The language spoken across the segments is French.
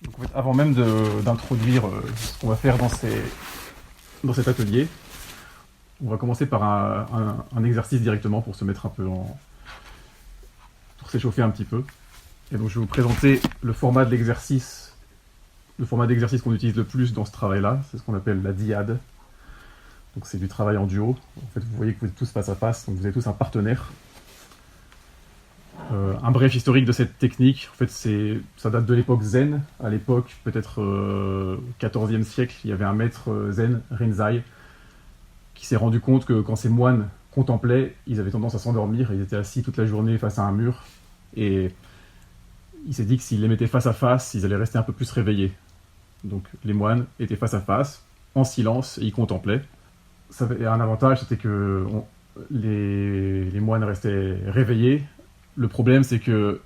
Donc, en fait, avant même d'introduire ce qu'on va faire dans cet atelier, on va commencer par un exercice directement pour se mettre un peu pour s'échauffer un petit peu. Et donc je vais vous présenter le format d'exercice qu'on utilise le plus dans ce travail-là. C'est ce qu'on appelle la diade. Donc c'est du travail en duo. En fait, vous voyez que vous êtes tous face à face, donc vous avez tous un partenaire. Un bref historique de cette technique, en fait, ça date de l'époque zen. À l'époque, peut-être 14e siècle, il y avait un maître zen, Rinzai, qui s'est rendu compte que quand ces moines contemplaient, ils avaient tendance à s'endormir, ils étaient assis toute la journée face à un mur, et il s'est dit que s'ils les mettaient face à face, ils allaient rester un peu plus réveillés. Donc les moines étaient face à face, en silence, et ils contemplaient. Ça avait un avantage, c'était que les moines restaient réveillés. Le problème, c'est que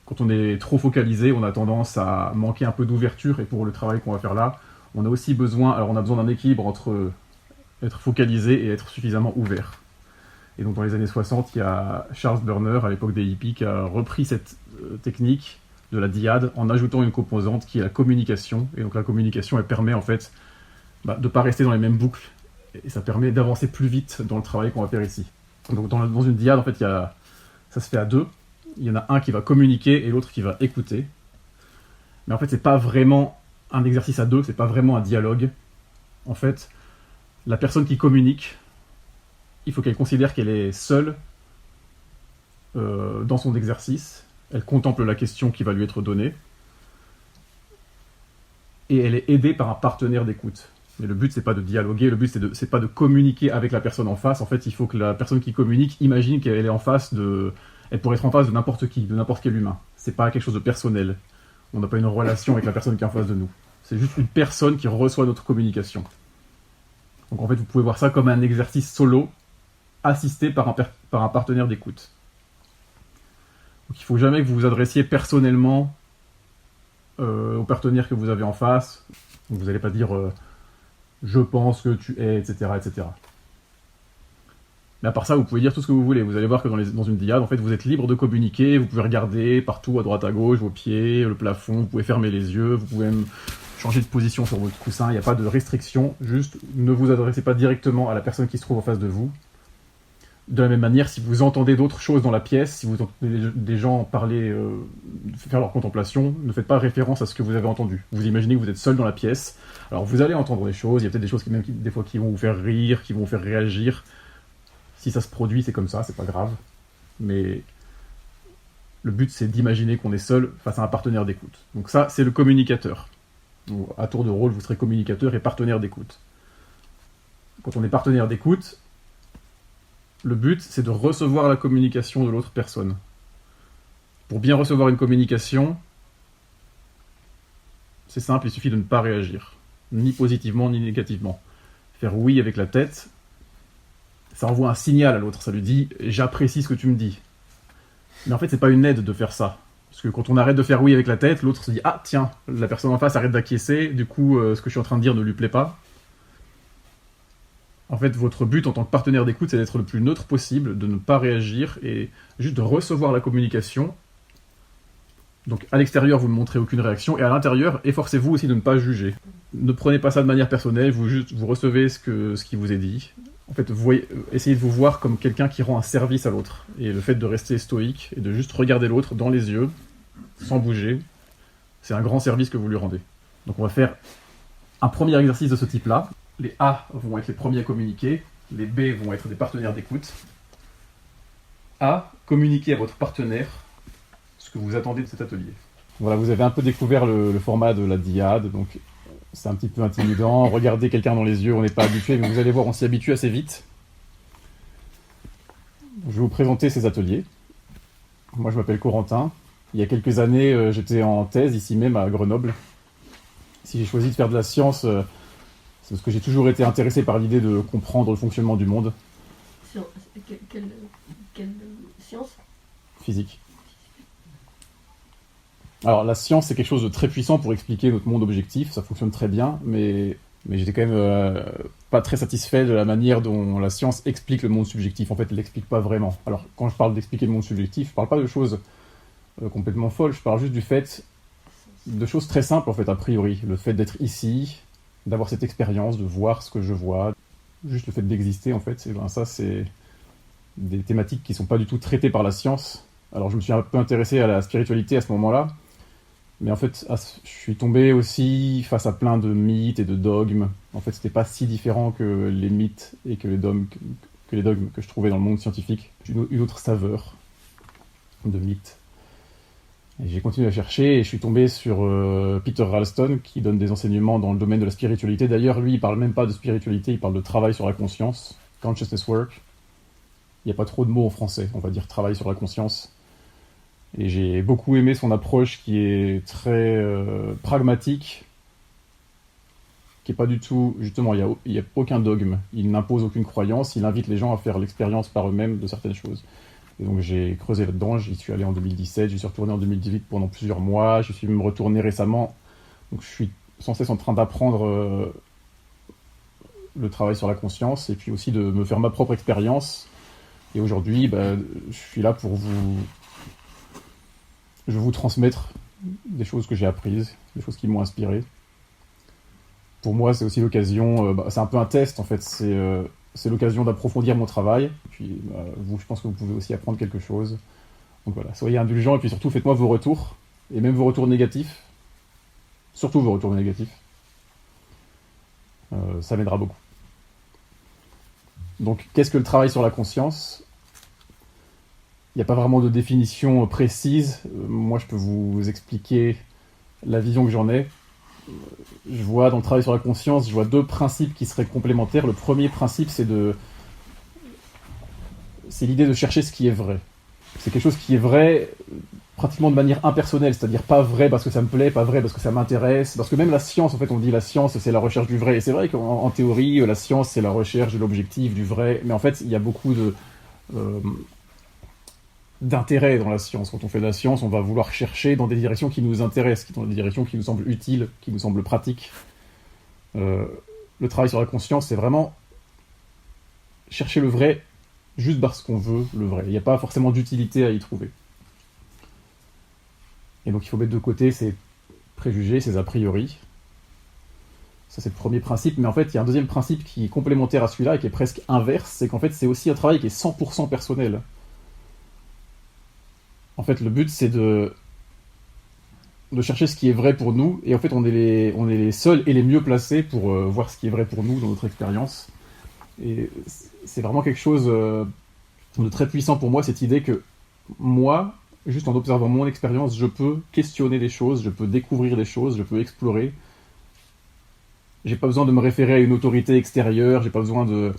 quand on est trop focalisé, on a tendance à manquer un peu d'ouverture, et pour le travail qu'on va faire là, on a aussi besoin d'un équilibre entre être focalisé et être suffisamment ouvert. Et donc dans les années 60, il y a Charles Burner, à l'époque des hippies, qui a repris cette technique de la diade en ajoutant une composante qui est la communication. Et donc la communication, elle permet en fait de ne pas rester dans les mêmes boucles, et ça permet d'avancer plus vite dans le travail qu'on va faire ici. Donc dans une diade, en fait, ça se fait à deux. Il y en a un qui va communiquer et l'autre qui va écouter. Mais en fait, c'est pas vraiment un exercice à deux, c'est pas vraiment un dialogue. En fait, la personne qui communique, il faut qu'elle considère qu'elle est seule dans son exercice. Elle contemple la question qui va lui être donnée. Et elle est aidée par un partenaire d'écoute. Mais le but, c'est pas de dialoguer, le but, c'est pas de communiquer avec la personne en face. En fait, il faut que la personne qui communique imagine qu'elle est en face elle pourrait être en face de n'importe qui, de n'importe quel humain. C'est pas quelque chose de personnel. On n'a pas une relation avec la personne qui est en face de nous. C'est juste une personne qui reçoit notre communication. Donc en fait, vous pouvez voir ça comme un exercice solo, assisté par un partenaire d'écoute. Donc il ne faut jamais que vous vous adressiez personnellement au partenaire que vous avez en face. Donc, vous n'allez pas dire je pense que tu es, etc., etc. Mais à part ça, vous pouvez dire tout ce que vous voulez. Vous allez voir que dans une diade, en fait, vous êtes libre de communiquer. Vous pouvez regarder partout, à droite, à gauche, vos pieds, le plafond. Vous pouvez fermer les yeux. Vous pouvez même changer de position sur votre coussin. Il n'y a pas de restriction. Juste, ne vous adressez pas directement à la personne qui se trouve en face de vous. De la même manière, si vous entendez d'autres choses dans la pièce, si vous entendez des gens parler, faire leur contemplation, ne faites pas référence à ce que vous avez entendu. Vous imaginez que vous êtes seul dans la pièce. Alors vous allez entendre des choses, il y a peut-être des choses des fois qui vont vous faire rire, qui vont vous faire réagir. Si ça se produit, c'est comme ça, c'est pas grave. Mais le but, c'est d'imaginer qu'on est seul face à un partenaire d'écoute. Donc ça, c'est le communicateur. Donc, à tour de rôle, vous serez communicateur et partenaire d'écoute. Quand on est partenaire d'écoute, le but, c'est de recevoir la communication de l'autre personne. Pour bien recevoir une communication, c'est simple, il suffit de ne pas réagir. Ni positivement, ni négativement. Faire oui avec la tête, ça envoie un signal à l'autre, ça lui dit « j'apprécie ce que tu me dis ». Mais en fait, c'est pas une aide de faire ça. Parce que quand on arrête de faire oui avec la tête, l'autre se dit « ah tiens, la personne en face arrête d'acquiescer, du coup, ce que je suis en train de dire ne lui plaît pas ». En fait, votre but en tant que partenaire d'écoute, c'est d'être le plus neutre possible, de ne pas réagir et juste de recevoir la communication. Donc à l'extérieur, vous ne montrez aucune réaction, et à l'intérieur, efforcez-vous aussi de ne pas juger. Ne prenez pas ça de manière personnelle, vous recevez ce qui vous est dit. En fait, essayez de vous voir comme quelqu'un qui rend un service à l'autre. Et le fait de rester stoïque et de juste regarder l'autre dans les yeux, sans bouger, c'est un grand service que vous lui rendez. Donc on va faire un premier exercice de ce type-là. Les A vont être les premiers à communiquer, les B vont être des partenaires d'écoute. A, communiquez à votre partenaire ce que vous attendez de cet atelier. Voilà, vous avez un peu découvert le format de la diade, donc c'est un petit peu intimidant. Regarder quelqu'un dans les yeux, on n'est pas habitué, mais vous allez voir, on s'y habitue assez vite. Je vais vous présenter ces ateliers. Moi, je m'appelle Corentin. Il y a quelques années, j'étais en thèse, ici même, à Grenoble. Si j'ai choisi de faire de la science, c'est parce que j'ai toujours été intéressé par l'idée de comprendre le fonctionnement du monde. Quelle science? Physique. Alors, la science, c'est quelque chose de très puissant pour expliquer notre monde objectif, ça fonctionne très bien, mais j'étais quand même pas très satisfait de la manière dont la science explique le monde subjectif. En fait, elle l'explique pas vraiment. Alors, quand je parle d'expliquer le monde subjectif, je parle pas de choses complètement folles, je parle juste du fait de choses très simples en fait, a priori. Le fait d'être ici, d'avoir cette expérience, de voir ce que je vois, juste le fait d'exister en fait, ça c'est des thématiques qui sont pas du tout traitées par la science. Alors je me suis un peu intéressé à la spiritualité à ce moment-là, mais en fait je suis tombé aussi face à plein de mythes et de dogmes. En fait c'était pas si différent que les mythes et que les dogmes que je trouvais dans le monde scientifique. Une autre saveur de mythes. Et j'ai continué à chercher et je suis tombé sur Peter Ralston qui donne des enseignements dans le domaine de la spiritualité. D'ailleurs, lui, il parle même pas de spiritualité, il parle de travail sur la conscience, consciousness work. Il n'y a pas trop de mots en français, on va dire travail sur la conscience. Et j'ai beaucoup aimé son approche qui est très pragmatique, qui est pas du tout, justement, il y a aucun dogme. Il n'impose aucune croyance, il invite les gens à faire l'expérience par eux-mêmes de certaines choses. Et donc j'ai creusé là-dedans, j'y suis allé en 2017, j'y suis retourné en 2018 pendant plusieurs mois, je suis même retourné récemment. Donc je suis sans cesse en train d'apprendre le travail sur la conscience et puis aussi de me faire ma propre expérience. Et aujourd'hui, je suis là pour je vais vous transmettre des choses que j'ai apprises, des choses qui m'ont inspiré. Pour moi, c'est aussi l'occasion, c'est un peu un test en fait, c'est l'occasion d'approfondir mon travail. Puis vous, je pense que vous pouvez aussi apprendre quelque chose. Donc voilà, soyez indulgents et puis surtout faites-moi vos retours, et même vos retours négatifs. Surtout vos retours négatifs. Ça m'aidera beaucoup. Donc qu'est-ce que le travail sur la conscience ? Il n'y a pas vraiment de définition précise. Moi, je peux vous expliquer la vision que j'en ai. Je vois dans le travail sur la conscience, je vois deux principes qui seraient complémentaires. Le premier principe, c'est l'idée de chercher ce qui est vrai. C'est quelque chose qui est vrai pratiquement de manière impersonnelle, c'est-à-dire pas vrai parce que ça me plaît, pas vrai parce que ça m'intéresse, parce que même la science, en fait, on dit la science, c'est la recherche du vrai. Et c'est vrai qu'en théorie, la science, c'est la recherche de l'objectif, du vrai. Mais en fait, il y a beaucoup d'intérêt dans la science. Quand on fait de la science, on va vouloir chercher dans des directions qui nous intéressent, dans des directions qui nous semblent utiles, qui nous semblent pratiques. Le travail sur la conscience, c'est vraiment chercher le vrai juste parce qu'on veut le vrai. Il n'y a pas forcément d'utilité à y trouver. Et donc il faut mettre de côté ces préjugés, ces a priori. Ça c'est le premier principe, mais en fait il y a un deuxième principe qui est complémentaire à celui-là et qui est presque inverse, c'est qu'en fait c'est aussi un travail qui est 100% personnel. En fait, le but, c'est de chercher ce qui est vrai pour nous, et en fait, on est les seuls et les mieux placés pour voir ce qui est vrai pour nous dans notre expérience. Et c'est vraiment quelque chose de très puissant pour moi, cette idée que moi, juste en observant mon expérience, je peux questionner des choses, je peux découvrir des choses, je peux explorer. J'ai pas besoin de me référer à une autorité extérieure, j'ai pas besoin de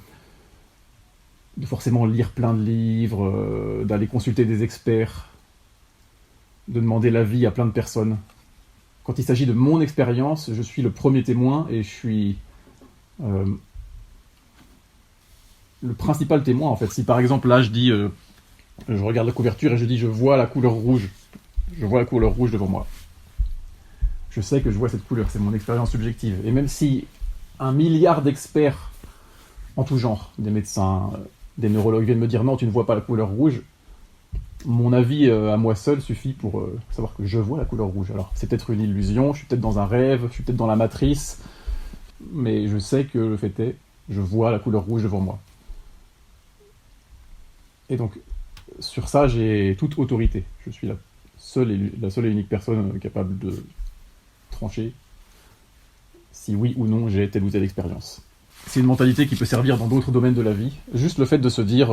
forcément lire plein de livres, d'aller consulter des experts, de demander l'avis à plein de personnes. Quand il s'agit de mon expérience, je suis le premier témoin et je suis le principal témoin en fait. Si par exemple là je dis, je regarde la couverture et je dis je vois la couleur rouge devant moi. Je sais que je vois cette couleur, c'est mon expérience subjective. Et même si 1 milliard d'experts en tout genre, des médecins, des neurologues viennent me dire non, tu ne vois pas la couleur rouge, mon avis à moi seul suffit pour savoir que je vois la couleur rouge. Alors c'est peut-être une illusion, je suis peut-être dans un rêve, je suis peut-être dans la matrice, mais je sais que le fait est, je vois la couleur rouge devant moi. Et donc sur ça j'ai toute autorité. Je suis la seule et unique personne capable de trancher si oui ou non j'ai telle ou telle expérience. C'est une mentalité qui peut servir dans d'autres domaines de la vie. Juste le fait de se dire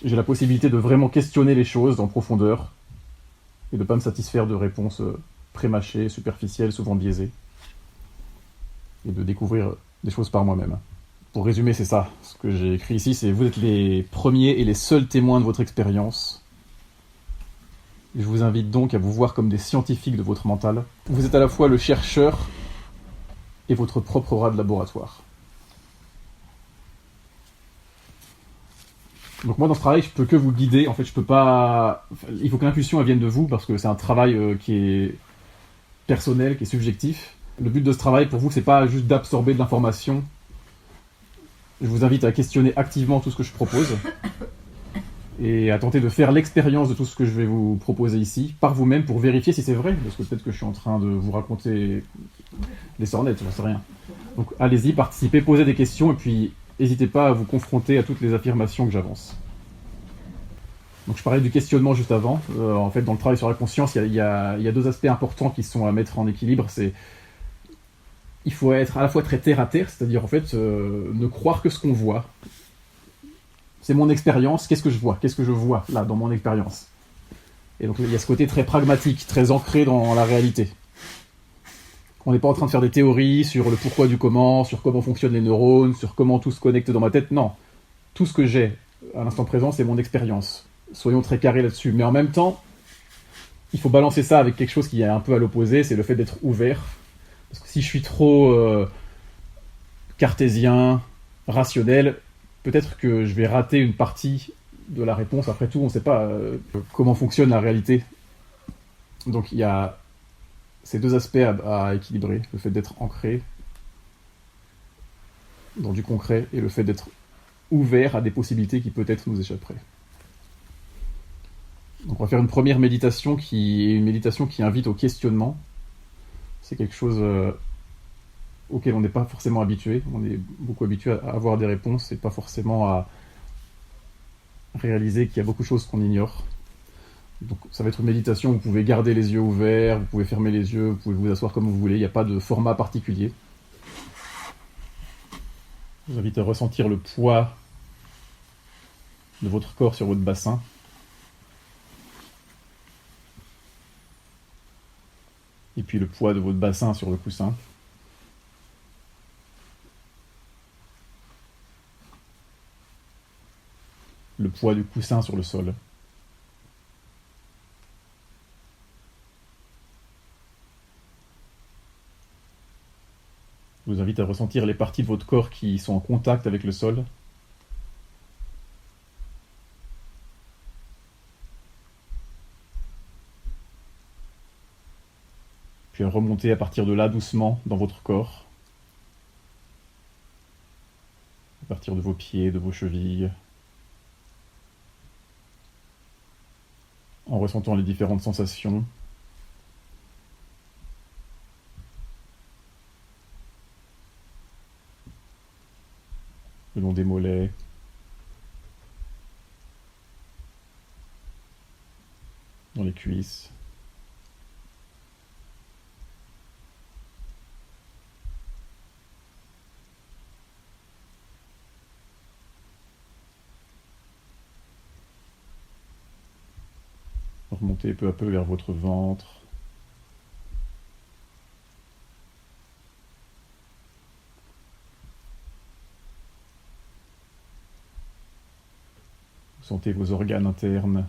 j'ai la possibilité de vraiment questionner les choses en profondeur et de ne pas me satisfaire de réponses prémâchées, superficielles, souvent biaisées, et de découvrir des choses par moi-même. Pour résumer, c'est ça. Ce que j'ai écrit ici, c'est vous êtes les premiers et les seuls témoins de votre expérience. Je vous invite donc à vous voir comme des scientifiques de votre mental. Vous êtes à la fois le chercheur et votre propre rat de laboratoire. Donc moi dans ce travail je peux que vous guider, en fait je peux pas... Il faut que l'intuition elle vienne de vous parce que c'est un travail qui est personnel, qui est subjectif. Le but de ce travail pour vous c'est pas juste d'absorber de l'information. Je vous invite à questionner activement tout ce que je propose et à tenter de faire l'expérience de tout ce que je vais vous proposer ici, par vous-même, pour vérifier si c'est vrai, parce que peut-être que je suis en train de vous raconter des sornettes, j'en sais rien. Donc allez-y, participez, posez des questions, et puis n'hésitez pas à vous confronter à toutes les affirmations que j'avance. Donc je parlais du questionnement juste avant. En fait, dans le travail sur la conscience, il y a deux aspects importants qui sont à mettre en équilibre. Il faut être à la fois très terre à terre, c'est-à-dire en fait ne croire que ce qu'on voit. C'est mon expérience, qu'est-ce que je vois? Qu'est-ce que je vois là dans mon expérience? Et donc il y a ce côté très pragmatique, très ancré dans la réalité. On n'est pas en train de faire des théories sur le pourquoi du comment, sur comment fonctionnent les neurones, sur comment tout se connecte dans ma tête. Non. Tout ce que j'ai à l'instant présent, c'est mon expérience. Soyons très carrés là-dessus. Mais en même temps, il faut balancer ça avec quelque chose qui est un peu à l'opposé, c'est le fait d'être ouvert. Parce que si je suis trop cartésien, rationnel, peut-être que je vais rater une partie de la réponse. Après tout, on ne sait pas comment fonctionne la réalité. Donc il y a ces deux aspects à équilibrer. Le fait d'être ancré dans du concret et le fait d'être ouvert à des possibilités qui peut-être nous échapperaient. Donc on va faire une première méditation qui est une méditation qui invite au questionnement. C'est quelque chose auquel on n'est pas forcément habitué. On est beaucoup habitué à avoir des réponses et pas forcément à réaliser qu'il y a beaucoup de choses qu'on ignore. Donc ça va être une méditation où vous pouvez garder les yeux ouverts, vous pouvez fermer les yeux, vous pouvez vous asseoir comme vous voulez, il n'y a pas de format particulier. Je vous invite à ressentir le poids de votre corps sur votre bassin. Et puis le poids de votre bassin sur le coussin. Le poids du coussin sur le sol. Je vous invite à ressentir les parties de votre corps qui sont en contact avec le sol. Puis à remonter à partir de là doucement dans votre corps. À partir de vos pieds, de vos chevilles. En ressentant les différentes sensations. Le long des mollets. Dans les cuisses. Remontez peu à peu vers votre ventre. Vous sentez vos organes internes.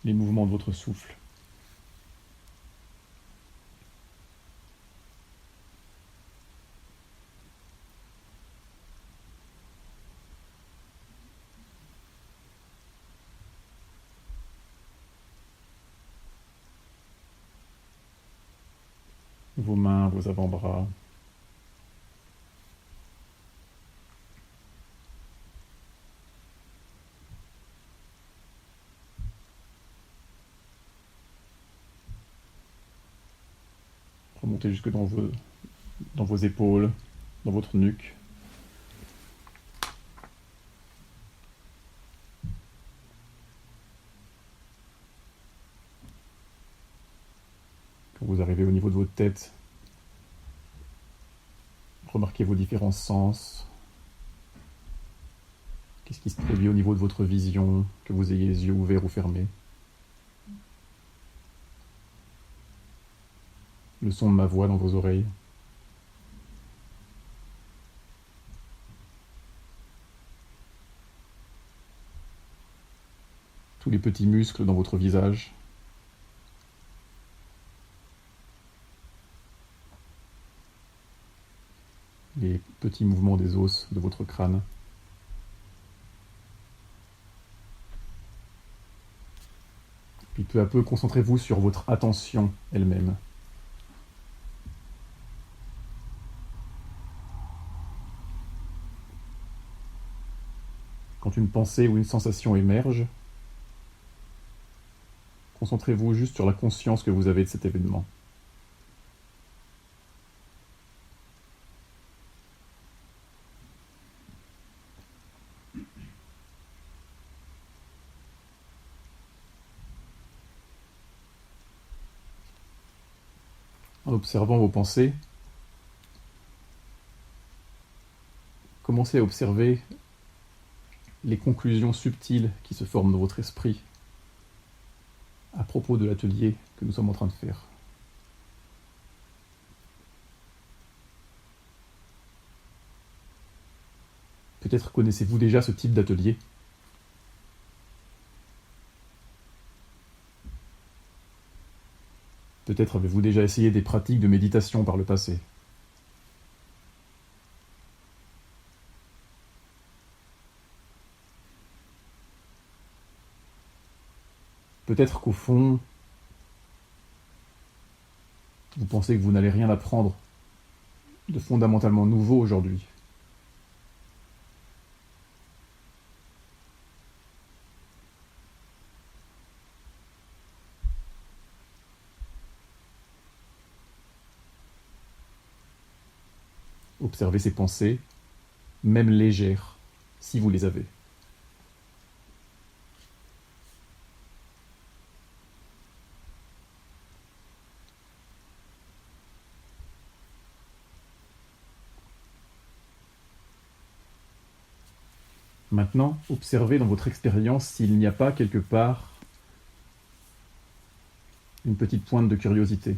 Les mouvements de votre souffle. Vos mains, vos avant-bras. Remontez jusque dans vos épaules, dans votre nuque. Quand vous arrivez au niveau de votre tête, remarquez vos différents sens. Qu'est-ce qui se produit au niveau de votre vision, que vous ayez les yeux ouverts ou fermés. Le son de ma voix dans vos oreilles. Tous les petits muscles dans votre visage. Les petits mouvements des os de votre crâne. Puis peu à peu, concentrez-vous sur votre attention elle-même. Quand une pensée ou une sensation émerge, concentrez-vous juste sur la conscience que vous avez de cet événement. En observant vos pensées, commencez à observer les conclusions subtiles qui se forment dans votre esprit à propos de l'atelier que nous sommes en train de faire. Peut-être connaissez-vous déjà ce type d'atelier. Peut-être avez-vous déjà essayé des pratiques de méditation par le passé. Peut-être qu'au fond, vous pensez que vous n'allez rien apprendre de fondamentalement nouveau aujourd'hui. Observez ces pensées, même légères, si vous les avez. Maintenant, observez dans votre expérience s'il n'y a pas quelque part une petite pointe de curiosité.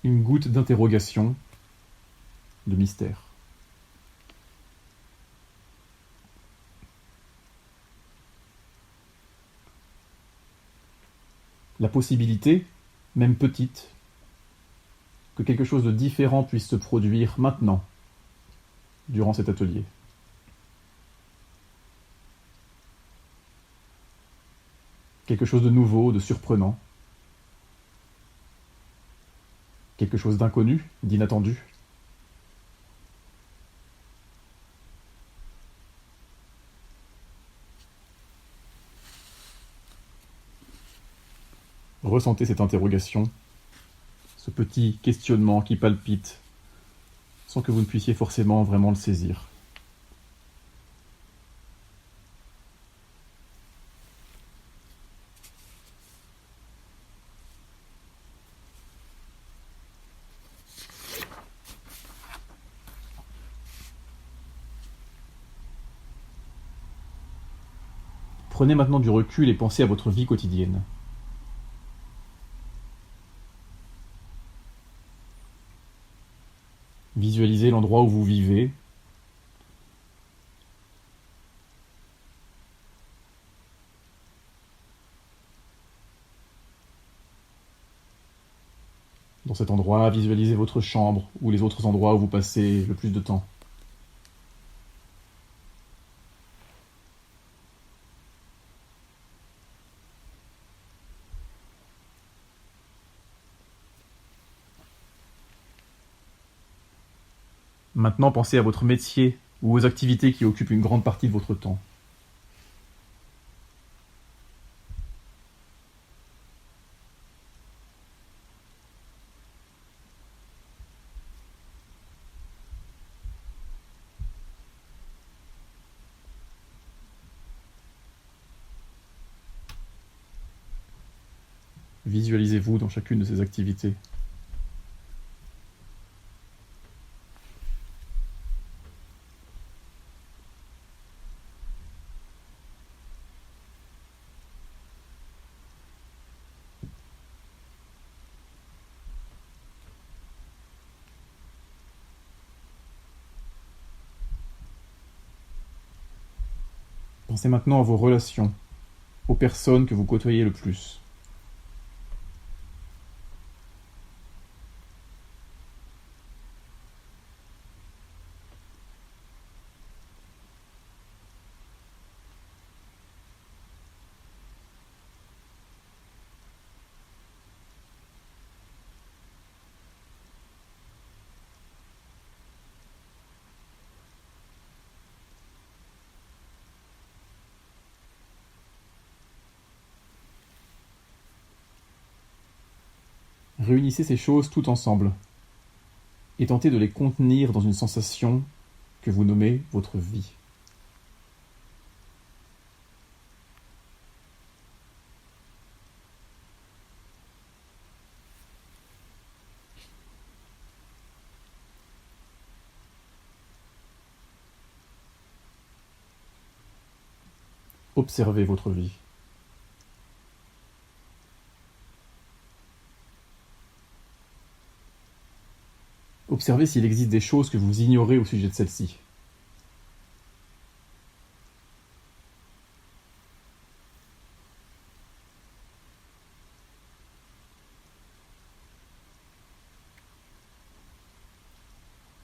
Une goutte d'interrogation, de mystère. La possibilité, même petite, que quelque chose de différent puisse se produire maintenant, durant cet atelier. Quelque chose de nouveau, de surprenant. Quelque chose d'inconnu, d'inattendu. Ressentez cette interrogation, ce petit questionnement qui palpite, sans que vous ne puissiez forcément vraiment le saisir. Prenez maintenant du recul et pensez à votre vie quotidienne. Visualisez l'endroit où vous vivez. Dans cet endroit, visualisez votre chambre ou les autres endroits où vous passez le plus de temps. Maintenant, pensez à votre métier ou aux activités qui occupent une grande partie de votre temps. Visualisez-vous dans chacune de ces activités. Pensez maintenant à vos relations, aux personnes que vous côtoyez le plus. Réunissez ces choses toutes ensemble et tentez de les contenir dans une sensation que vous nommez votre vie. Observez votre vie. Observez s'il existe des choses que vous ignorez au sujet de celle-ci.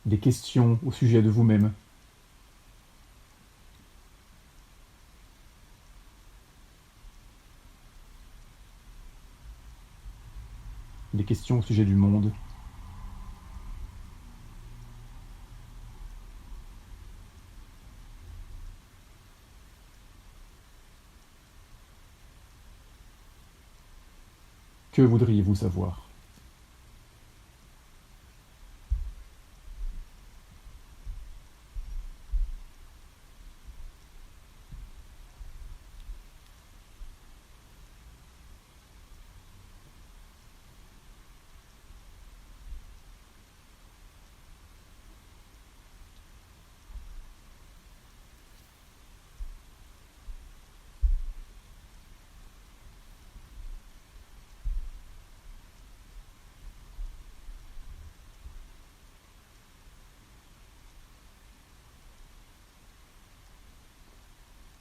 Des questions au sujet de vous-même. Des questions au sujet du monde. Que voudriez-vous savoir ?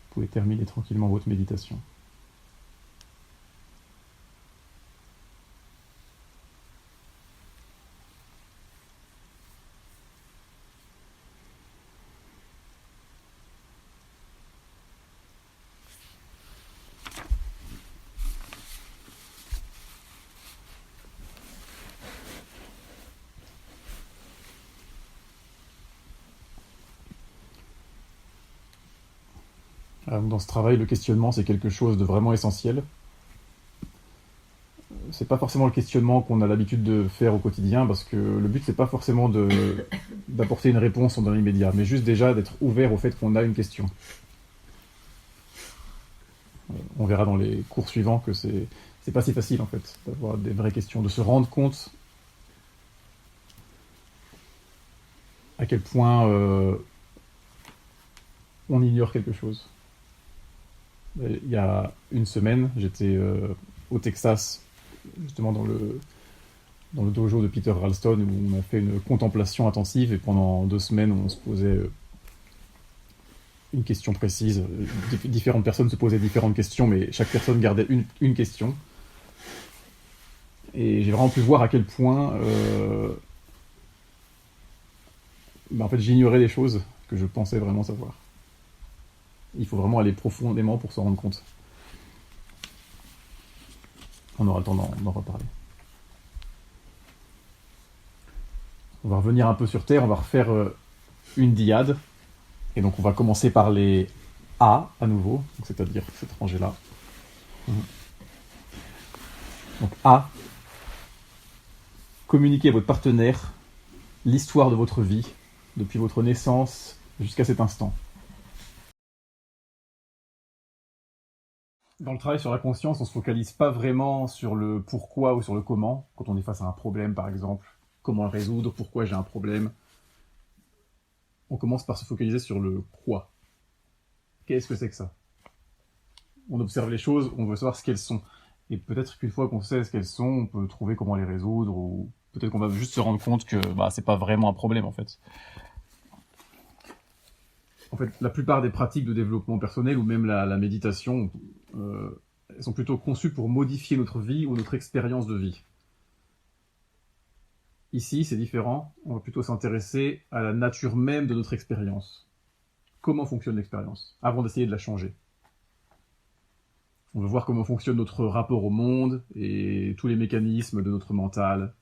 Vous pouvez terminer tranquillement votre méditation. Dans ce travail, le questionnement, c'est quelque chose de vraiment essentiel. C'est pas forcément le questionnement qu'on a l'habitude de faire au quotidien, parce que le but, c'est pas forcément d'apporter une réponse dans l'immédiat, mais juste déjà d'être ouvert au fait qu'on a une question. On verra dans les cours suivants que c'est pas si facile, en fait, d'avoir des vraies questions, de se rendre compte à quel point on ignore quelque chose. Il y a une semaine, j'étais au Texas, justement dans le dojo de Peter Ralston, où on a fait une contemplation intensive, et pendant 2 semaines, on se posait une question précise. Différentes personnes se posaient différentes questions, mais chaque personne gardait une question. Et j'ai vraiment pu voir à quel point en fait, j'ignorais des choses que je pensais vraiment savoir. Il faut vraiment aller profondément pour s'en rendre compte. On aura le temps d'en reparler. On va revenir un peu sur Terre, on va refaire une dyade. Et donc on va commencer par les A à nouveau, c'est-à-dire cette rangée-là. Donc A, communiquez à votre partenaire l'histoire de votre vie, depuis votre naissance jusqu'à cet instant. Dans le travail sur la conscience, on ne se focalise pas vraiment sur le pourquoi ou sur le comment, quand on est face à un problème par exemple. Comment le résoudre, pourquoi j'ai un problème. On commence par se focaliser sur le quoi. Qu'est-ce que c'est que ça ? On observe les choses, on veut savoir ce qu'elles sont. Et peut-être qu'une fois qu'on sait ce qu'elles sont, on peut trouver comment les résoudre, ou peut-être qu'on va juste se rendre compte que c'est pas vraiment un problème en fait. En fait, la plupart des pratiques de développement personnel, ou même la méditation, elles sont plutôt conçues pour modifier notre vie ou notre expérience de vie. Ici, c'est différent, on va plutôt s'intéresser à la nature même de notre expérience. Comment fonctionne l'expérience, avant d'essayer de la changer. On veut voir comment fonctionne notre rapport au monde et tous les mécanismes de notre mental.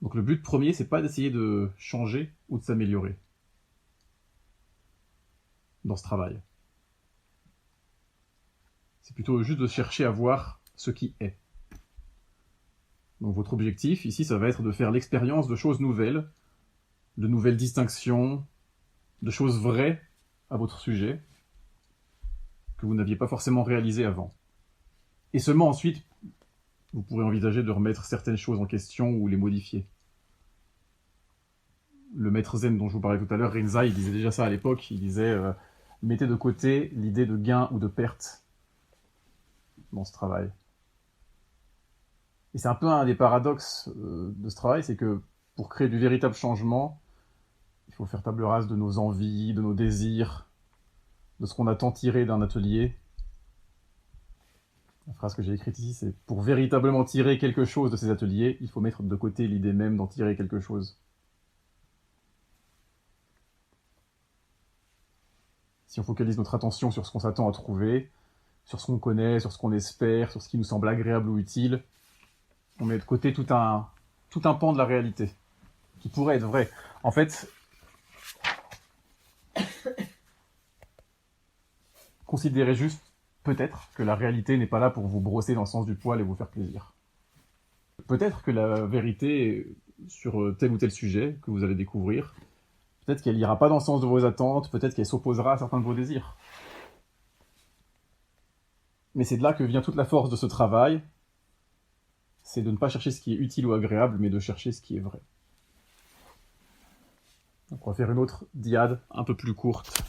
Donc le but premier, c'est pas d'essayer de changer ou de s'améliorer dans ce travail. C'est plutôt juste de chercher à voir ce qui est. Donc votre objectif, ici, ça va être de faire l'expérience de choses nouvelles, de nouvelles distinctions, de choses vraies à votre sujet, que vous n'aviez pas forcément réalisées avant. Et seulement ensuite, vous pourrez envisager de remettre certaines choses en question ou les modifier. Le maître zen dont je vous parlais tout à l'heure, Rinzai, il disait déjà ça à l'époque, il disait mettez de côté l'idée de gain ou de perte dans ce travail. Et c'est un peu un des paradoxes de ce travail, c'est que pour créer du véritable changement, il faut faire table rase de nos envies, de nos désirs, de ce qu'on attend tirer d'un atelier. La phrase que j'ai écrite ici, c'est pour véritablement tirer quelque chose de ces ateliers, il faut mettre de côté l'idée même d'en tirer quelque chose. Si on focalise notre attention sur ce qu'on s'attend à trouver, sur ce qu'on connaît, sur ce qu'on espère, sur ce qui nous semble agréable ou utile, on met de côté tout un pan de la réalité, qui pourrait être vrai. En fait, considérez juste, peut-être, que la réalité n'est pas là pour vous brosser dans le sens du poil et vous faire plaisir. Peut-être que la vérité sur tel ou tel sujet que vous allez découvrir, peut-être qu'elle n'ira pas dans le sens de vos attentes, peut-être qu'elle s'opposera à certains de vos désirs. Mais c'est de là que vient toute la force de ce travail, c'est de ne pas chercher ce qui est utile ou agréable, mais de chercher ce qui est vrai. Donc on va faire une autre diade, un peu plus courte.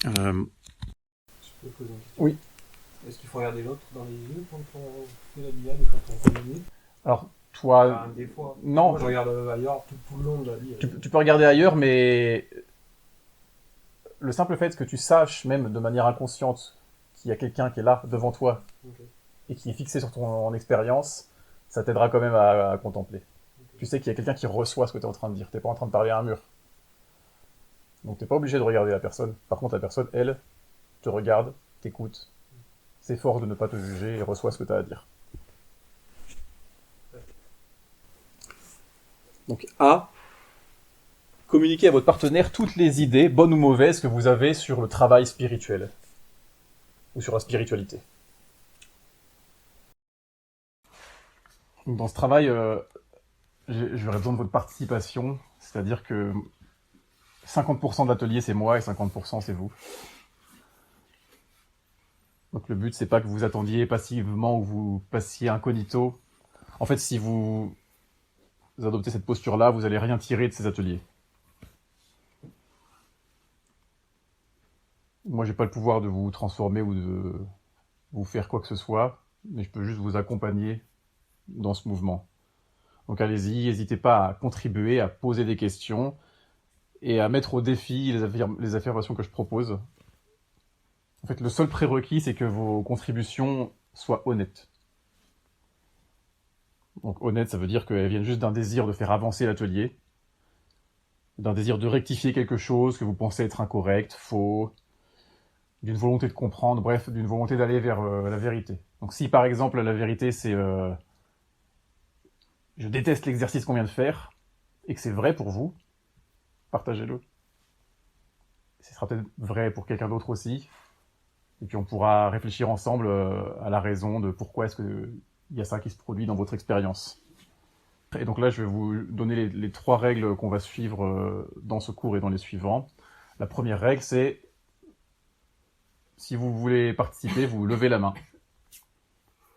Je peux poser une question. Oui. Est-ce qu'il faut regarder l'autre dans les yeux quand on fait la diade et quand on communique? Alors, toi... Des fois. Non. Moi, je regarde ailleurs tout le long de la vie. Tu peux regarder ailleurs, mais le simple fait que tu saches, même de manière inconsciente, qu'il y a quelqu'un qui est là, devant toi, Okay. et qui est fixé sur ton expérience, ça t'aidera quand même à contempler. Okay. Tu sais qu'il y a quelqu'un qui reçoit ce que tu es en train de dire. Tu n'es pas en train de parler à un mur. Donc tu n'es pas obligé de regarder la personne. Par contre, la personne, elle, te regarde, t'écoute, s'efforce de ne pas te juger et reçoit ce que tu as à dire. Donc A, communiquez à votre partenaire toutes les idées, bonnes ou mauvaises, que vous avez sur le travail spirituel. Ou sur la spiritualité. Donc dans ce travail, j'aurais besoin de votre participation, c'est-à-dire que 50% de l'atelier c'est moi et 50% c'est vous. Donc le but c'est pas que vous attendiez passivement ou vous passiez incognito. En fait, si vous adoptez cette posture-là, vous allez rien tirer de ces ateliers. Moi, j'ai pas le pouvoir de vous transformer ou de vous faire quoi que ce soit, mais je peux juste vous accompagner dans ce mouvement. Donc allez-y, n'hésitez pas à contribuer, à poser des questions et à mettre au défi les affirmations que je propose. En fait, le seul prérequis, c'est que vos contributions soient honnêtes. Donc honnête, ça veut dire qu'elles viennent juste d'un désir de faire avancer l'atelier, d'un désir de rectifier quelque chose que vous pensez être incorrect, faux, d'une volonté de comprendre, bref, d'une volonté d'aller vers la vérité. Donc si par exemple la vérité c'est je déteste l'exercice qu'on vient de faire, et que c'est vrai pour vous, partagez-le. Ce sera peut-être vrai pour quelqu'un d'autre aussi, et puis on pourra réfléchir ensemble à la raison de pourquoi est-ce qu'il y a ça qui se produit dans votre expérience. Et donc là, je vais vous donner les 3 règles qu'on va suivre dans ce cours et dans les suivants. La première règle, c'est si vous voulez participer, vous levez la main.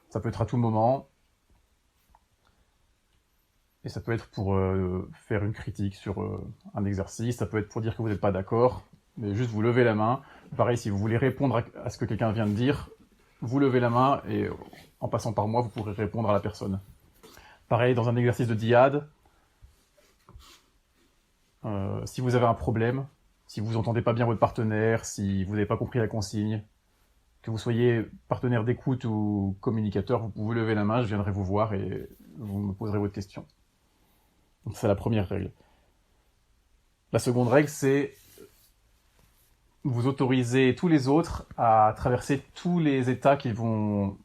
Ça peut être à tout moment. Et ça peut être pour faire une critique sur un exercice, ça peut être pour dire que vous n'êtes pas d'accord, mais juste vous levez la main. Pareil, si vous voulez répondre à ce que quelqu'un vient de dire, vous levez la main et en passant par moi, vous pourrez répondre à la personne. Pareil, dans un exercice de diade, si vous avez un problème, si vous n'entendez pas bien votre partenaire, si vous n'avez pas compris la consigne, que vous soyez partenaire d'écoute ou communicateur, vous pouvez lever la main, je viendrai vous voir et vous me poserez votre question. Donc c'est la première règle. La seconde règle, c'est vous autoriser tous les autres à traverser tous les états qu'ils vont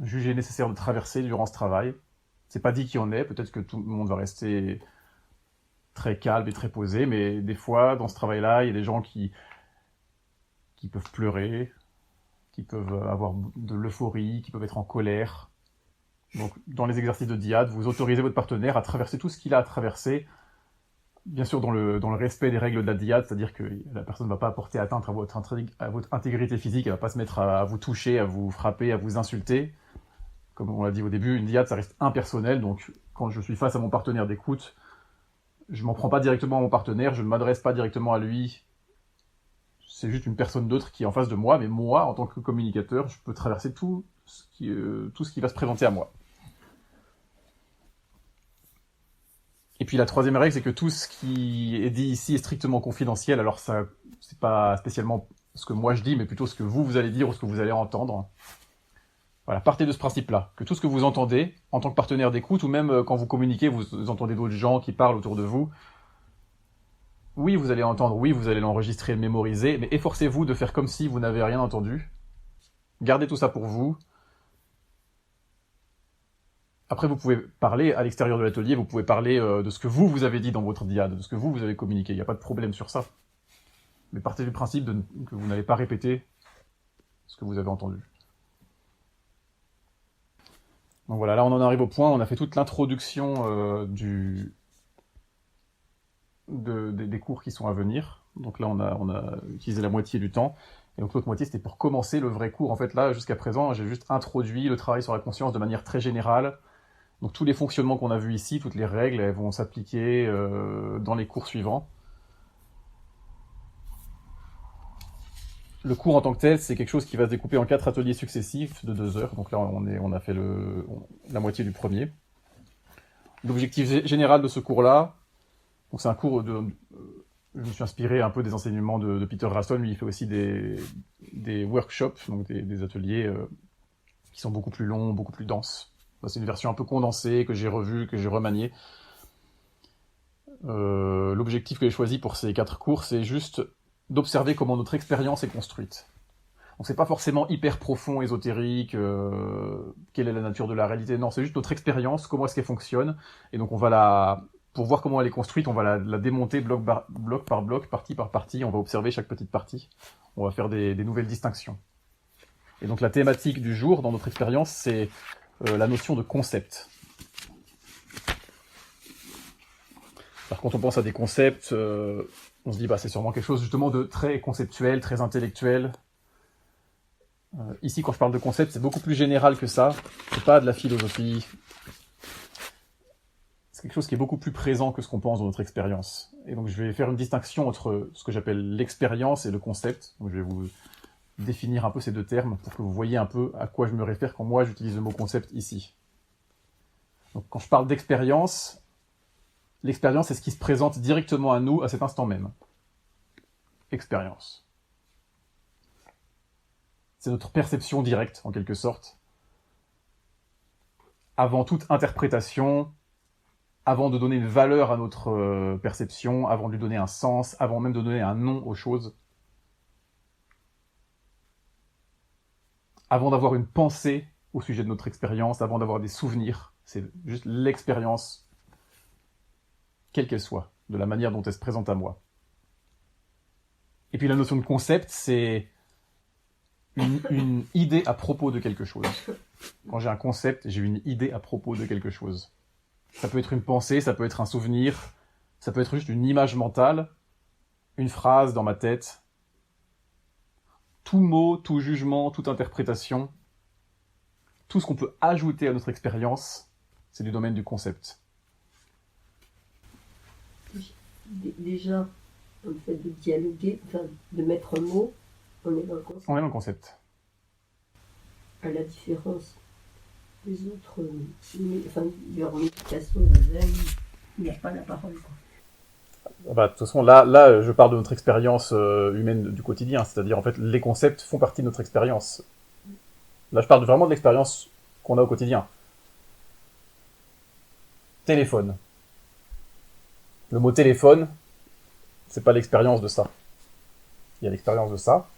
juger nécessaire de traverser durant ce travail. C'est pas dit qu'il y en ait, peut-être que tout le monde va rester très calme et très posé, mais des fois, dans ce travail-là, il y a des gens qui peuvent pleurer, qui peuvent avoir de l'euphorie, qui peuvent être en colère, Donc, dans les exercices de diade, vous autorisez votre partenaire à traverser tout ce qu'il a à traverser, bien sûr dans le respect des règles de la diade, c'est-à-dire que la personne ne va pas apporter atteinte à votre intégrité physique, elle ne va pas se mettre à vous toucher, à vous frapper, à vous insulter. Comme on l'a dit au début, une diade, ça reste impersonnel, donc quand je suis face à mon partenaire d'écoute, je m'en prends pas directement à mon partenaire, je ne m'adresse pas directement à lui, c'est juste une personne d'autre qui est en face de moi, mais moi, en tant que communicateur, je peux traverser tout ce qui va se présenter à moi. Et puis la troisième règle, c'est que tout ce qui est dit ici est strictement confidentiel. Alors ça, c'est pas spécialement ce que moi je dis, mais plutôt ce que vous allez dire ou ce que vous allez entendre. Voilà, partez de ce principe-là, que tout ce que vous entendez, en tant que partenaire d'écoute, ou même quand vous communiquez, vous entendez d'autres gens qui parlent autour de vous, oui, vous allez entendre, oui, vous allez l'enregistrer, le mémoriser, mais efforcez-vous de faire comme si vous n'avez rien entendu. Gardez tout ça pour vous. Après, vous pouvez parler à l'extérieur de l'atelier, vous pouvez parler de ce que vous avez dit dans votre diade, de ce que vous avez communiqué. Il n'y a pas de problème sur ça. Mais partez du principe que vous n'allez pas répéter ce que vous avez entendu. Donc voilà, là on en arrive au point, on a fait toute l'introduction des cours qui sont à venir. Donc là on a utilisé la moitié du temps. Et donc l'autre moitié c'était pour commencer le vrai cours. En fait là, jusqu'à présent, j'ai juste introduit le travail sur la conscience de manière très générale. Donc tous les fonctionnements qu'on a vus ici, toutes les règles, elles vont s'appliquer dans les cours suivants. Le cours en tant que tel, c'est quelque chose qui va se découper en 4 ateliers successifs de 2 heures. Donc là, on a fait la moitié du premier. L'objectif général de ce cours-là, donc c'est un cours je me suis inspiré un peu des enseignements de Peter Raston. Lui, il fait aussi des workshops, donc des ateliers qui sont beaucoup plus longs, beaucoup plus denses. C'est une version un peu condensée, que j'ai revue, que j'ai remaniée. L'objectif que j'ai choisi pour ces 4 cours, c'est juste d'observer comment notre expérience est construite. Donc c'est pas forcément hyper profond, ésotérique, quelle est la nature de la réalité, non, c'est juste notre expérience, comment est-ce qu'elle fonctionne, et donc pour voir comment elle est construite, on va la démonter bloc par bloc, partie par partie, on va observer chaque petite partie, on va faire des nouvelles distinctions. Et donc la thématique du jour, dans notre expérience, c'est la notion de concept. Alors quand on pense à des concepts, on se dit c'est sûrement quelque chose justement de très conceptuel, très intellectuel. Ici, quand je parle de concept, c'est beaucoup plus général que ça. C'est pas de la philosophie. C'est quelque chose qui est beaucoup plus présent que ce qu'on pense dans notre expérience. Et donc je vais faire une distinction entre ce que j'appelle l'expérience et le concept. Donc je vais vous définir un peu ces deux termes pour que vous voyez un peu à quoi je me réfère quand moi j'utilise le mot concept ici. Donc quand je parle d'expérience, l'expérience c'est ce qui se présente directement à nous à cet instant même. Expérience. C'est notre perception directe, en quelque sorte. Avant toute interprétation, avant de donner une valeur à notre perception, avant de lui donner un sens, avant même de donner un nom aux choses, avant d'avoir une pensée au sujet de notre expérience, avant d'avoir des souvenirs, c'est juste l'expérience, quelle qu'elle soit, de la manière dont elle se présente à moi. Et puis la notion de concept, c'est une idée à propos de quelque chose. Quand j'ai un concept, j'ai une idée à propos de quelque chose. Ça peut être une pensée, ça peut être un souvenir, ça peut être juste une image mentale, une phrase dans ma tête. Tout mot, tout jugement, toute interprétation, tout ce qu'on peut ajouter à notre expérience, c'est du domaine du concept. Déjà, le fait de dialoguer, enfin, de mettre un mot, on est dans le concept. On est dans le concept. À la différence des autres, leur méditation de zen, il n'y a pas la parole, quoi. De toute façon, là, je parle de notre expérience humaine du quotidien, c'est-à-dire en fait, les concepts font partie de notre expérience. Là, je parle vraiment de l'expérience qu'on a au quotidien. Téléphone. Le mot téléphone, c'est pas l'expérience de ça. Il y a l'expérience de ça.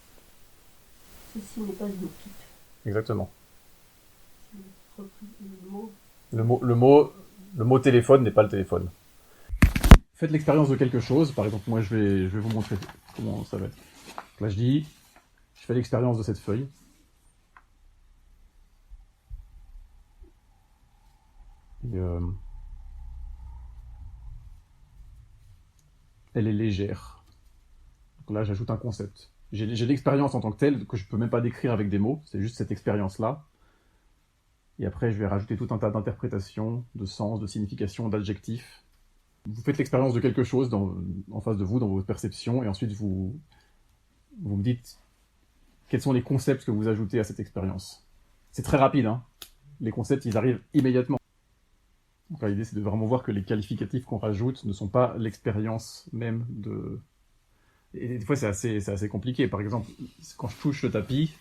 Ceci n'est pas une équipe. Exactement. Le Le mot téléphone n'est pas le téléphone. Faites l'expérience de quelque chose. Par exemple, moi, je vais vous montrer comment ça va être. Là, je fais l'expérience de cette feuille. Et, elle est légère. Donc là, j'ajoute un concept. J'ai l'expérience en tant que telle que je peux même pas décrire avec des mots, c'est juste cette expérience-là. Et après, je vais rajouter tout un tas d'interprétations, de sens, de significations, d'adjectifs. Vous faites l'expérience de quelque chose en face de vous, dans votre perception, et ensuite vous me dites quels sont les concepts que vous ajoutez à cette expérience. C'est très rapide, hein. Les concepts, ils arrivent immédiatement. Donc l'idée, c'est de vraiment voir que les qualificatifs qu'on rajoute ne sont pas l'expérience même de... Et des fois, c'est assez compliqué. Par exemple, quand je touche le tapis,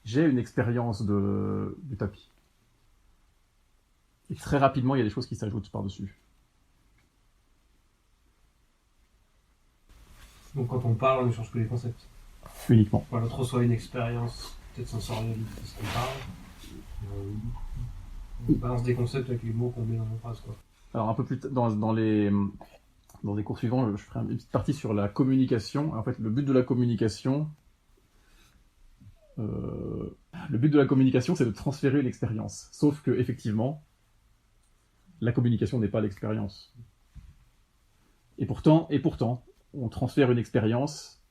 j'ai une expérience du tapis. Et très rapidement, il y a des choses qui s'ajoutent par-dessus. Donc quand on parle, on ne change que les concepts. Uniquement. Quand l'autre reçoit une expérience, peut-être sensorielle, parce qu'on parle, on balance des concepts avec les mots qu'on met dans nos phrases, quoi. Alors un peu plus dans les cours suivants, je ferai une petite partie sur la communication. En fait, le but de la communication, c'est de transférer l'expérience. Sauf que effectivement, la communication n'est pas l'expérience. Et pourtant, on transfère une expérience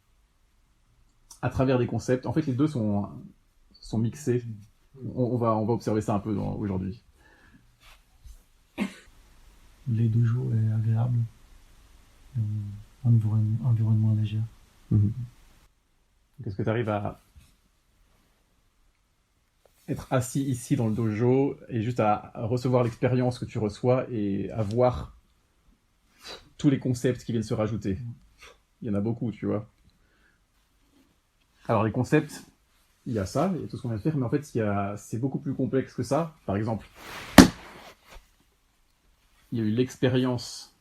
à travers des concepts. En fait, les deux sont mixés. On va observer ça un peu aujourd'hui. Les dojos est agréable. Environnement léger. Est-ce que tu arrives à être assis ici dans le dojo et juste à recevoir l'expérience que tu reçois et à voir tous les concepts qui viennent se rajouter? Il y en a beaucoup, tu vois. Alors les concepts, il y a ça, il y a tout ce qu'on vient de faire, mais en fait c'est beaucoup plus complexe que ça. Par exemple, il y a eu l'expérience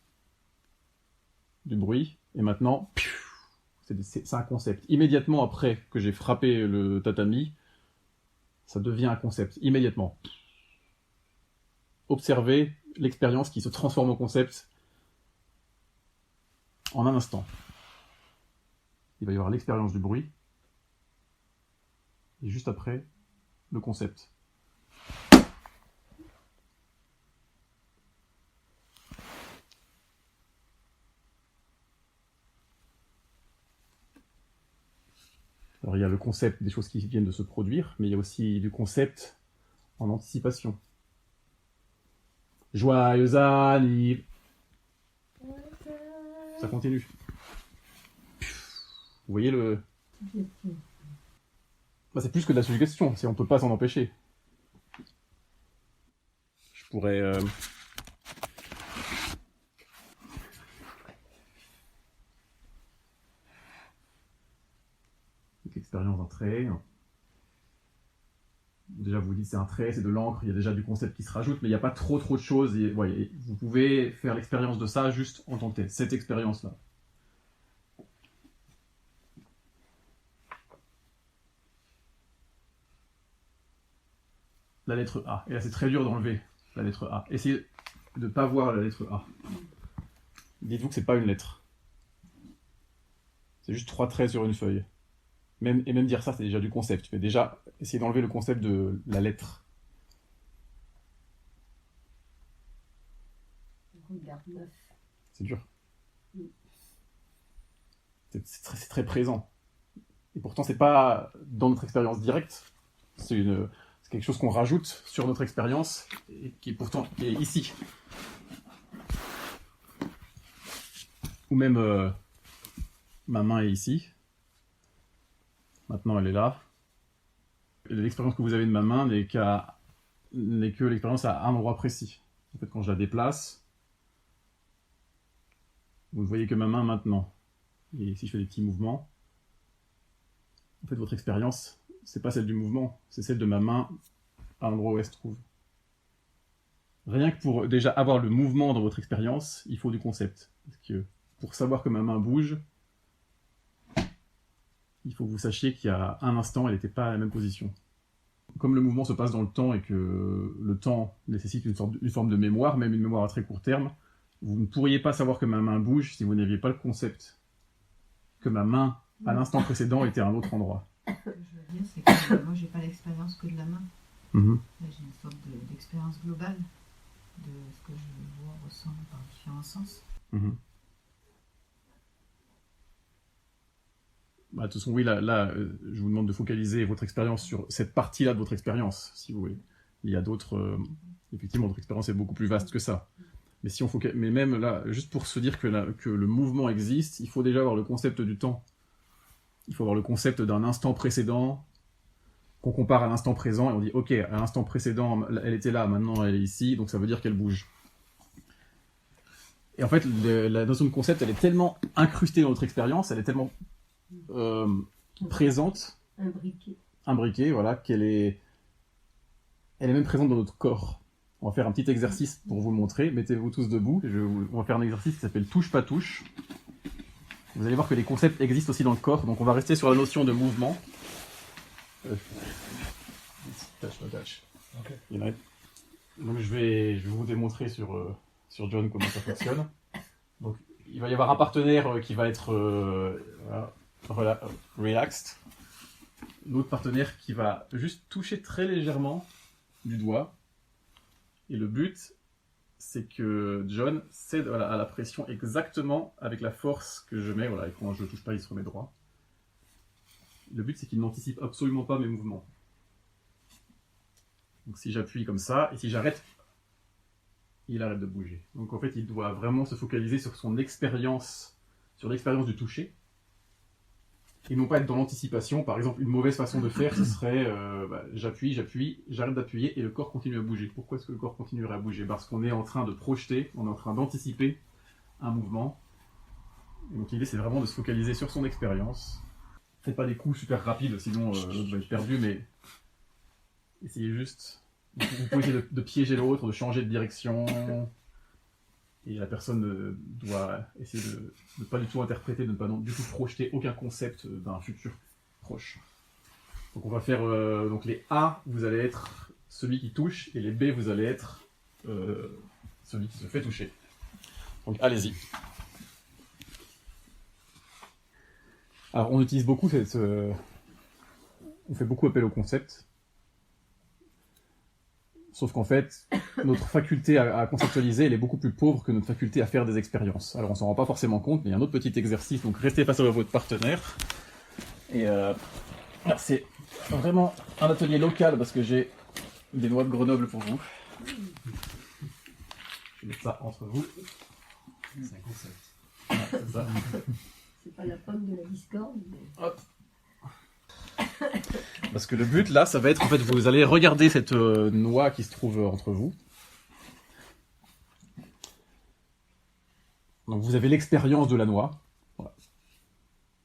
du bruit, et maintenant, c'est un concept. Immédiatement après que j'ai frappé le tatami, ça devient un concept, immédiatement. Observez l'expérience qui se transforme en concept en un instant. Il va y avoir l'expérience du bruit, et juste après, le concept. Alors il y a le concept des choses qui viennent de se produire, mais il y a aussi du concept en anticipation. Joyeux anniversaire. Ça continue. Vous voyez le... c'est plus que de la suggestion, on ne peut pas s'en empêcher. Je pourrais... L'expérience d'un trait. Déjà, vous dites c'est un trait, c'est de l'encre, il y a déjà du concept qui se rajoute, mais il n'y a pas trop de choses. Et, ouais, vous pouvez faire l'expérience de ça juste en tant que tel, cette expérience-là. La lettre A. Et là, c'est très dur d'enlever la lettre A. Essayez de ne pas voir la lettre A. Dites-vous que c'est pas une lettre. C'est juste 3 traits sur une feuille. Même dire ça, c'est déjà du concept. Mais déjà, essayez d'enlever le concept de la lettre. C'est dur. C'est très présent. Et pourtant, c'est pas dans notre expérience directe. C'est quelque chose qu'on rajoute sur notre expérience et qui pourtant est ici. Ou même ma main est ici. Maintenant, elle est là. L'expérience que vous avez de ma main n'est que l'expérience à un endroit précis. En fait, quand je la déplace, vous ne voyez que ma main maintenant. Et si je fais des petits mouvements, en fait, votre expérience, c'est pas celle du mouvement, c'est celle de ma main à l'endroit où elle se trouve. Rien que pour déjà avoir le mouvement dans votre expérience, il faut du concept. Parce que pour savoir que ma main bouge, il faut que vous sachiez qu'il y a un instant, elle n'était pas à la même position. Comme le mouvement se passe dans le temps et que le temps nécessite une forme de mémoire, même une mémoire à très court terme, vous ne pourriez pas savoir que ma main bouge si vous n'aviez pas le concept que ma main, à l'instant précédent, était à un autre endroit. Ce que je veux dire, c'est que moi, j'ai pas l'expérience que de la main. Là, j'ai une sorte d'expérience globale. de ce que je vois, ressens par différents sens. Mhm. Bah, de toute façon, oui, là, je vous demande de focaliser votre expérience sur cette partie-là de votre expérience, si vous voulez. Il y a d'autres... effectivement, votre expérience est beaucoup plus vaste que ça. Mais, si on mais même là, juste pour se dire que le mouvement existe, il faut déjà avoir le concept du temps. Il faut avoir le concept d'un instant précédent qu'on compare à l'instant présent, et on dit, ok, à l'instant précédent, elle était là, maintenant elle est ici, donc ça veut dire qu'elle bouge. Et en fait, la notion de concept, elle est tellement incrustée dans notre expérience, elle est tellement présente, imbriquée, voilà, elle est même présente dans notre corps. On va faire un petit exercice pour vous le montrer. Mettez-vous tous debout. On va faire un exercice qui s'appelle touche-pas-touche. Vous allez voir que les concepts existent aussi dans le corps, donc on va rester sur la notion de mouvement. Touch. Okay. Donc je vais vous démontrer sur John comment ça fonctionne. Donc il va y avoir un partenaire qui va être relaxed, l'autre partenaire qui va juste toucher très légèrement du doigt, et le but c'est que John cède à la pression exactement avec la force que je mets, voilà, et quand je ne touche pas il se remet droit. Le but c'est qu'il n'anticipe absolument pas mes mouvements. Donc si j'appuie comme ça, et si j'arrête, il arrête de bouger. Donc en fait, il doit vraiment se focaliser sur son expérience, sur l'expérience du toucher, et non pas être dans l'anticipation. Par exemple, une mauvaise façon de faire, ce serait j'appuie, j'arrête d'appuyer, et le corps continue à bouger. Pourquoi est-ce que le corps continuerait à bouger? Parce qu'on est en train de projeter, on est en train d'anticiper un mouvement. Et donc l'idée, c'est vraiment de se focaliser sur son expérience. Faites pas des coups super rapides, sinon l'autre va être perdu, mais essayez juste. Vous pouvez essayer de piéger l'autre, de changer de direction. Et la personne doit essayer de ne pas du tout interpréter, de ne pas du tout projeter aucun concept d'un futur proche. Donc on va faire donc les A, vous allez être celui qui touche, et les B, vous allez être celui qui se fait toucher. Donc allez-y. Alors on utilise beaucoup on fait beaucoup appel au concept. Sauf qu'en fait, notre faculté à conceptualiser, elle est beaucoup plus pauvre que notre faculté à faire des expériences. Alors on s'en rend pas forcément compte, mais il y a un autre petit exercice, donc restez face à votre partenaire. Et c'est vraiment un atelier local, parce que j'ai des noix de Grenoble pour vous. Je vais mettre ça entre vous. C'est un concept. Ouais, c'est ça. C'est pas la pomme de la discorde, mais... Hop. Parce que le but là, ça va être en fait, vous allez regarder cette noix qui se trouve entre vous. Donc vous avez l'expérience de la noix. Voilà.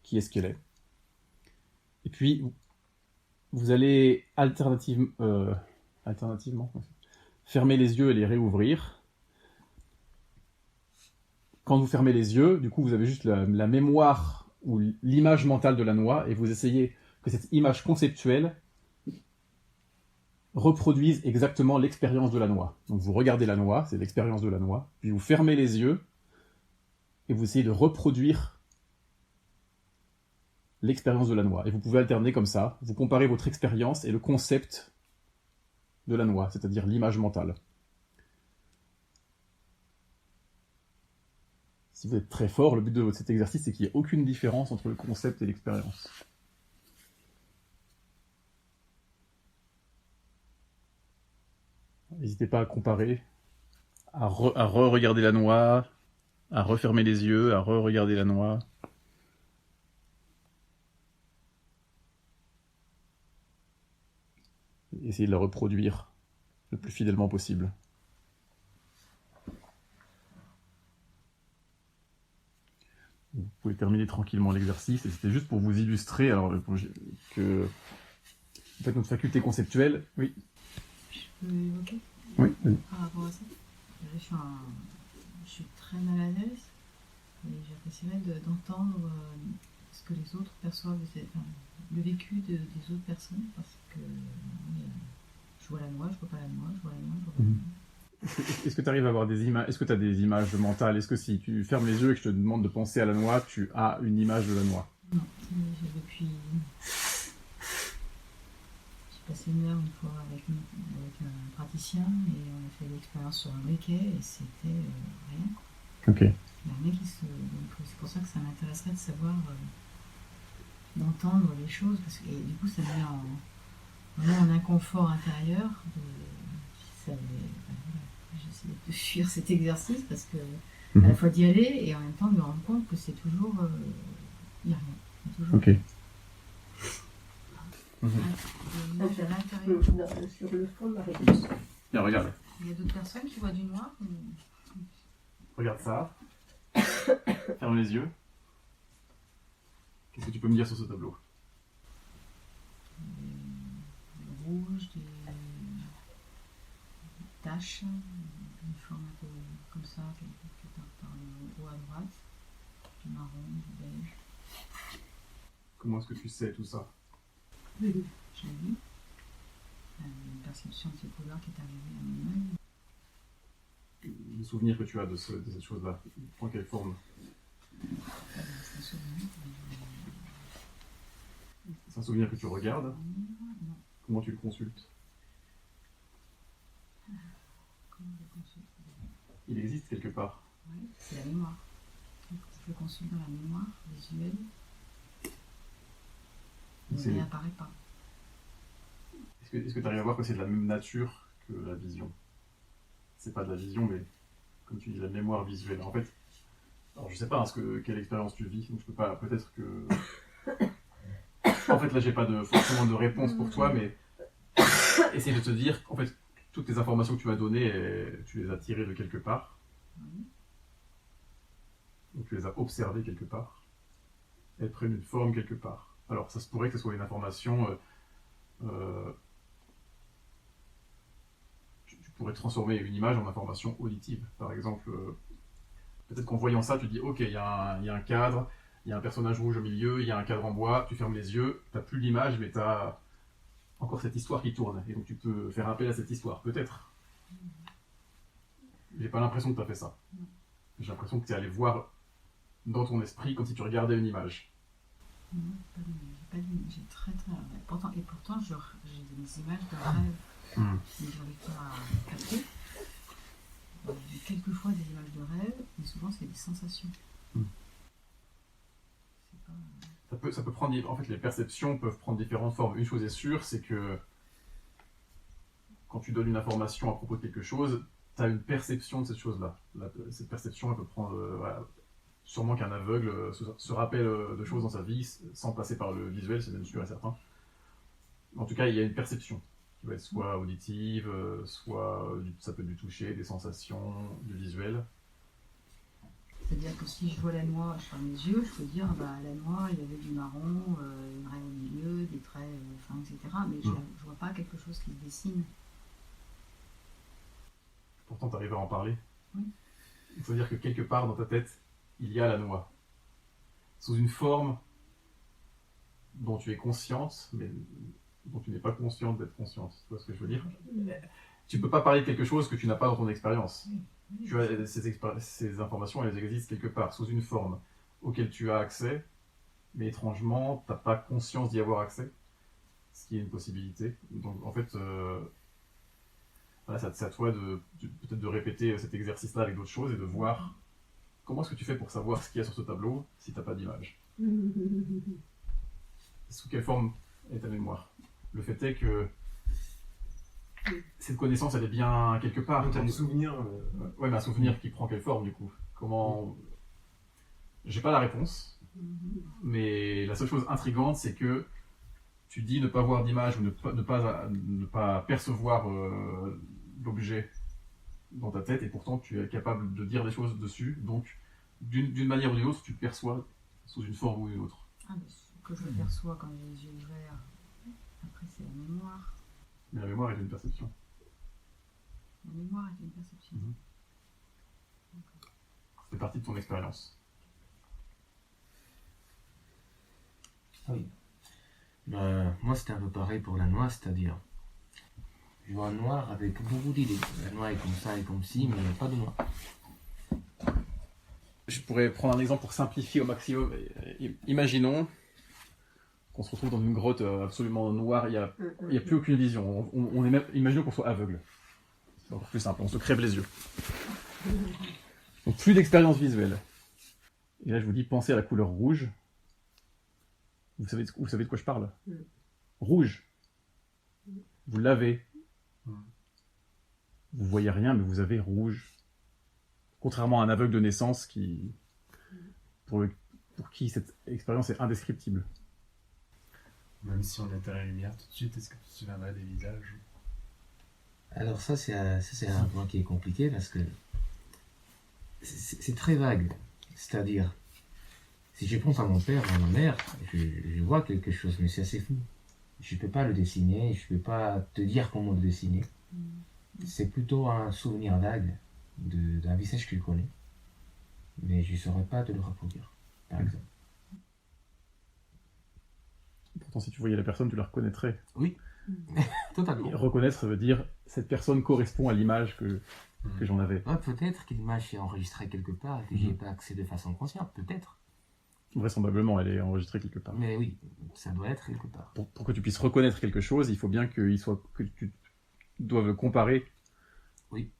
Qui est-ce qu'elle est. Et puis vous allez alternativement fermer les yeux et les réouvrir. Quand vous fermez les yeux, du coup vous avez juste la mémoire ou l'image mentale de la noix, et vous essayez que cette image conceptuelle reproduise exactement l'expérience de la noix. Donc vous regardez la noix, c'est l'expérience de la noix, puis vous fermez les yeux et vous essayez de reproduire l'expérience de la noix. Et vous pouvez alterner comme ça, vous comparez votre expérience et le concept de la noix, c'est-à-dire l'image mentale. Si vous êtes très fort, le but de cet exercice, c'est qu'il n'y ait aucune différence entre le concept et l'expérience. N'hésitez pas à comparer, à re-regarder la noix, à refermer les yeux, à re-regarder la noix. Essayez de la reproduire le plus fidèlement possible. Vous pouvez terminer tranquillement l'exercice, et c'était juste pour vous illustrer que en fait, notre faculté conceptuelle... Oui. Je peux évoquer Oui. par rapport à ça. Je suis très mal à l'aise, et j'apprécierais d'entendre ce que les autres perçoivent, le vécu des autres personnes, parce que je vois la noix, je vois pas la noix, je vois la noix, je vois pas la noix. Est-ce que tu arrives à avoir des images? Est-ce que tu as des images mentales? Est-ce que si tu fermes les yeux et que je te demande de penser à la noix, tu as une image de la noix? Non, depuis... J'ai passé une heure une fois avec un praticien, et on a fait des l'expérience sur un briquet et c'était rien. Ok. Il n'y a rien qui se... Donc c'est pour ça que ça m'intéresserait de savoir, d'entendre les choses, parce que et du coup ça me met vraiment en inconfort intérieur. J'essaie de fuir cet exercice parce que à la fois d'y aller et en même temps de me rendre compte que c'est toujours... il n'y a rien. Il y a toujours Ok. à l'intérieur. Sur le fond de ma réponse. Bien, regarde. Il y a d'autres personnes qui voient du noir ou... Regarde ça. Ferme les yeux. Qu'est-ce que tu peux me dire sur ce tableau? Des rouges, des taches, une forme un peu comme ça, quelque part par le haut à droite, du marron, du beige. Comment est-ce que tu sais tout ça? Je l'ai vu. Une perception de ces couleurs qui est arrivée à mon œil. Le souvenir que tu as de cette chose-là, prend quelle forme? C'est un souvenir. C'est un souvenir que tu regardes? Non. Comment tu le consultes? Comment je le consulte? Il existe quelque part. Oui, c'est la mémoire. Je le consulte dans la mémoire visuelle. Mais il n'apparaît pas. Est-ce que tu arrives à voir que c'est de la même nature que la vision? C'est pas de la vision, mais comme tu dis, la mémoire visuelle. En fait, alors je sais pas quelle expérience tu vis, donc je peux pas, peut-être que... En fait, là, j'ai pas forcément de réponse pour toi, mais essaye de te dire, en fait, toutes les informations que tu m'as données, tu les as tirées de quelque part. Oui. Donc tu les as observées quelque part. Elles prennent une forme quelque part. Alors, ça se pourrait que ce soit une information... tu pourrais transformer une image en information auditive. Par exemple, peut-être qu'en voyant ça, tu dis, ok, il y a un cadre, il y a un personnage rouge au milieu, il y a un cadre en bois, tu fermes les yeux, tu n'as plus l'image, mais tu as encore cette histoire qui tourne. Et donc tu peux faire appel à cette histoire, peut-être. J'ai pas l'impression que tu as fait ça. J'ai l'impression que tu es allé voir dans ton esprit comme si tu regardais une image. Non, pas d'image. J'ai très très... Et pourtant, j'ai des images de rêve. Mais je n'arrive pas à capter. J'ai quelquefois des images de rêve, mais souvent c'est des sensations. C'est pas... Ça peut prendre... En fait, les perceptions peuvent prendre différentes formes. Une chose est sûre, c'est que quand tu donnes une information à propos de quelque chose, tu as une perception de cette chose-là. Cette perception, elle peut prendre... voilà. Sûrement qu'un aveugle se rappelle de choses dans sa vie sans passer par le visuel, c'est même sûr et certain. En tout cas, il y a une perception qui va être soit auditive, soit ça peut être du toucher, des sensations, du visuel. C'est-à-dire que si je vois la noix, je ferme les yeux, je peux dire la noix, il y avait du marron, une raie au milieu, des traits fins, etc. Mais je ne vois pas quelque chose qui se dessine. Pourtant, tu arrives à en parler. Oui. Il faut dire que quelque part dans ta tête, il y a la noix. Sous une forme dont tu es consciente, mais dont tu n'es pas consciente d'être consciente. Tu vois ce que je veux dire? Tu ne peux pas parler de quelque chose que tu n'as pas dans ton expérience. Oui. Tu as ces informations, elles existent quelque part, sous une forme auquel tu as accès, mais étrangement, tu n'as pas conscience d'y avoir accès, ce qui est une possibilité. Donc en fait, voilà, c'est à toi peut-être de répéter cet exercice-là avec d'autres choses et de voir comment est-ce que tu fais pour savoir ce qu'il y a sur ce tableau si tu n'as pas d'image. Sous quelle forme est ta mémoire? Le fait est que cette connaissance, elle est bien quelque part. Tu as des souvenirs. Ouais, mais un souvenir qui prend quelle forme du coup? Comment... J'ai pas la réponse, mais la seule chose intrigante, c'est que tu dis ne pas voir d'image ou ne pas percevoir l'objet dans ta tête, et pourtant tu es capable de dire des choses dessus, donc d'une manière ou d'une autre, tu le perçois sous une forme ou une autre. Ah, mais ce que je perçois quand j'ai les yeux ouverts, après c'est la mémoire. Mais la mémoire est une perception. La mémoire est une perception. C'est partie de ton expérience. Oui. Moi, c'était un peu pareil pour la noix, c'est-à-dire, je vois un noir avec beaucoup d'idées. La noix est comme ça et comme ci, mais il n'y a pas de noix. Je pourrais prendre un exemple pour simplifier au maximum. Imaginons qu'on se retrouve dans une grotte absolument noire, il n'y a plus aucune vision. Imaginons qu'on soit aveugle. C'est encore plus simple, on se crève les yeux. Donc plus d'expérience visuelle. Et là je vous dis, pensez à la couleur rouge. Vous savez de quoi je parle? Rouge. Vous l'avez. Vous voyez rien, mais vous avez rouge. Contrairement à un aveugle de naissance pour qui cette expérience est indescriptible. Même si on éteint la lumière tout de suite, est-ce que tu te souviendrais des visages? Alors ça c'est un point qui est compliqué parce que c'est très vague. C'est-à-dire, si je pense à mon père ou à ma mère, je vois quelque chose, mais c'est assez flou. Je ne peux pas le dessiner, je ne peux pas te dire comment le dessiner. C'est plutôt un souvenir vague d'un visage que je connais, mais je ne saurais pas te le reproduire, par exemple. Pourtant, si tu voyais la personne, tu la reconnaîtrais. Oui, totalement. Et reconnaître, ça veut dire cette personne correspond à l'image que j'en avais. Ouais, peut-être que l'image est enregistrée quelque part et que j'y ai pas accès de façon consciente, peut-être. Vraisemblablement, elle est enregistrée quelque part. Mais oui, ça doit être quelque part. Pour que tu puisses reconnaître quelque chose, il faut bien que tu doives comparer. Oui.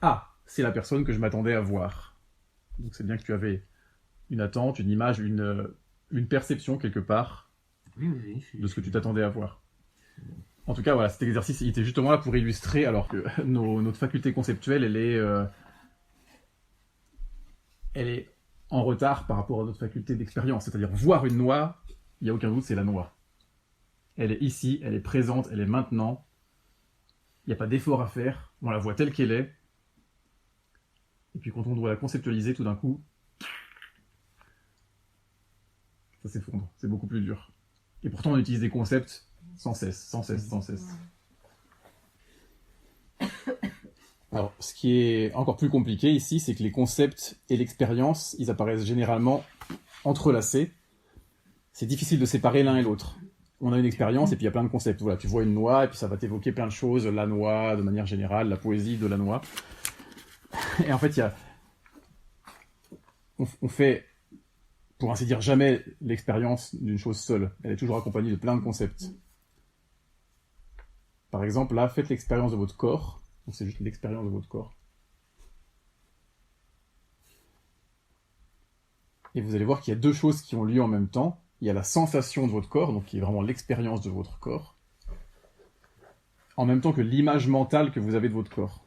Ah, c'est la personne que je m'attendais à voir. Donc c'est bien que tu avais une attente, une image, une perception quelque part Oui, de ce que tu t'attendais à voir. En tout cas, voilà, cet exercice, il était justement là pour illustrer, alors que notre faculté conceptuelle, elle est en retard par rapport à notre faculté d'expérience. C'est-à-dire, voir une noix, il n'y a aucun doute, c'est la noix. Elle est ici, elle est présente, elle est maintenant. Il n'y a pas d'effort à faire, on la voit telle qu'elle est. Et puis quand on doit la conceptualiser, tout d'un coup, ça s'effondre, c'est beaucoup plus dur. Et pourtant, on utilise des concepts sans cesse. Alors, ce qui est encore plus compliqué ici, c'est que les concepts et l'expérience, ils apparaissent généralement entrelacés. C'est difficile de séparer l'un et l'autre. On a une expérience et puis il y a plein de concepts. Voilà, tu vois une noix et puis ça va t'évoquer plein de choses, la noix de manière générale, la poésie de la noix. Et en fait, on fait, pour ainsi dire, jamais l'expérience d'une chose seule. Elle est toujours accompagnée de plein de concepts. Par exemple, là, faites l'expérience de votre corps. Donc c'est juste l'expérience de votre corps. Et vous allez voir qu'il y a deux choses qui ont lieu en même temps. Il y a la sensation de votre corps, donc qui est vraiment l'expérience de votre corps, en même temps que l'image mentale que vous avez de votre corps.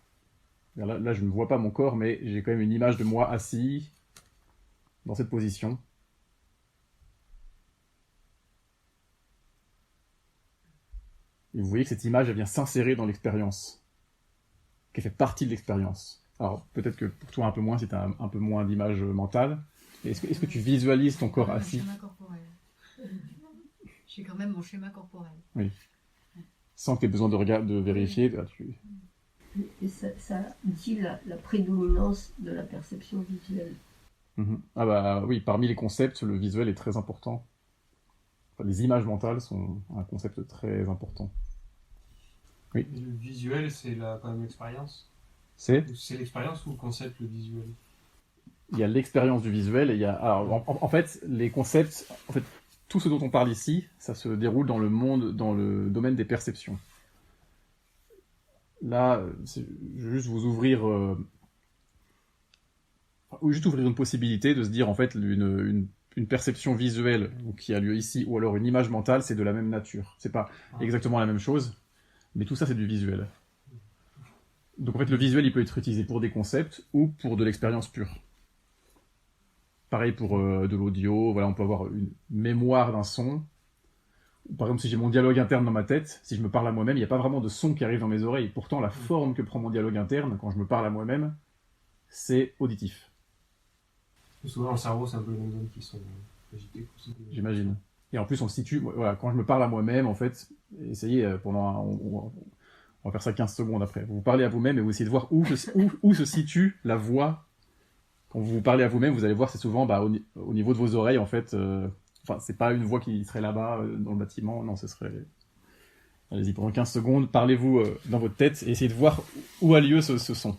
Là, je ne vois pas mon corps, mais j'ai quand même une image de moi assis dans cette position. Et vous voyez que cette image, elle vient s'insérer dans l'expérience, qu'elle fait partie de l'expérience. Alors, peut-être que pour toi, un peu moins, si tu as un peu moins d'image mentale. Est-ce que tu visualises ton corps assis? Schéma corporel. J'ai quand même mon schéma corporel. Oui. Sans que tu aies besoin de vérifier. Et ça dit la prédominance de la perception visuelle. Ah bah oui, parmi les concepts, le visuel est très important. Enfin, les images mentales sont un concept très important. Oui. Et le visuel, c'est quand même l'expérience. C'est l'expérience ou le concept, le visuel? Il y a l'expérience du visuel et il y a... Alors, en fait, les concepts... En fait, tout ce dont on parle ici, ça se déroule dans le domaine des perceptions. Là, je vais juste vous ouvrir... juste ouvrir une possibilité de se dire, en fait, une perception visuelle qui a lieu ici, ou alors une image mentale, c'est de la même nature. C'est pas exactement la même chose, mais tout ça, c'est du visuel. Donc, en fait, le visuel, il peut être utilisé pour des concepts ou pour de l'expérience pure. Pareil pour de l'audio, voilà, on peut avoir une mémoire d'un son. Par exemple, si j'ai mon dialogue interne dans ma tête, si je me parle à moi-même, il n'y a pas vraiment de son qui arrive dans mes oreilles. Pourtant, la forme que prend mon dialogue interne, quand je me parle à moi-même, c'est auditif. Souvent, dans le cerveau, c'est un peu les mêmes zones qui sont agitées. J'imagine. Et en plus, on se situe... Voilà, quand je me parle à moi-même, en fait, essayez, on va faire ça 15 secondes après. Vous parlez à vous-même et vous essayez de voir où se situe la voix. Quand vous parlez à vous-même, vous allez voir, c'est souvent au niveau de vos oreilles, en fait. Enfin, c'est pas une voix qui serait là-bas, dans le bâtiment. Non, ce serait... Allez-y, pendant 15 secondes, parlez-vous dans votre tête et essayez de voir où a lieu ce son.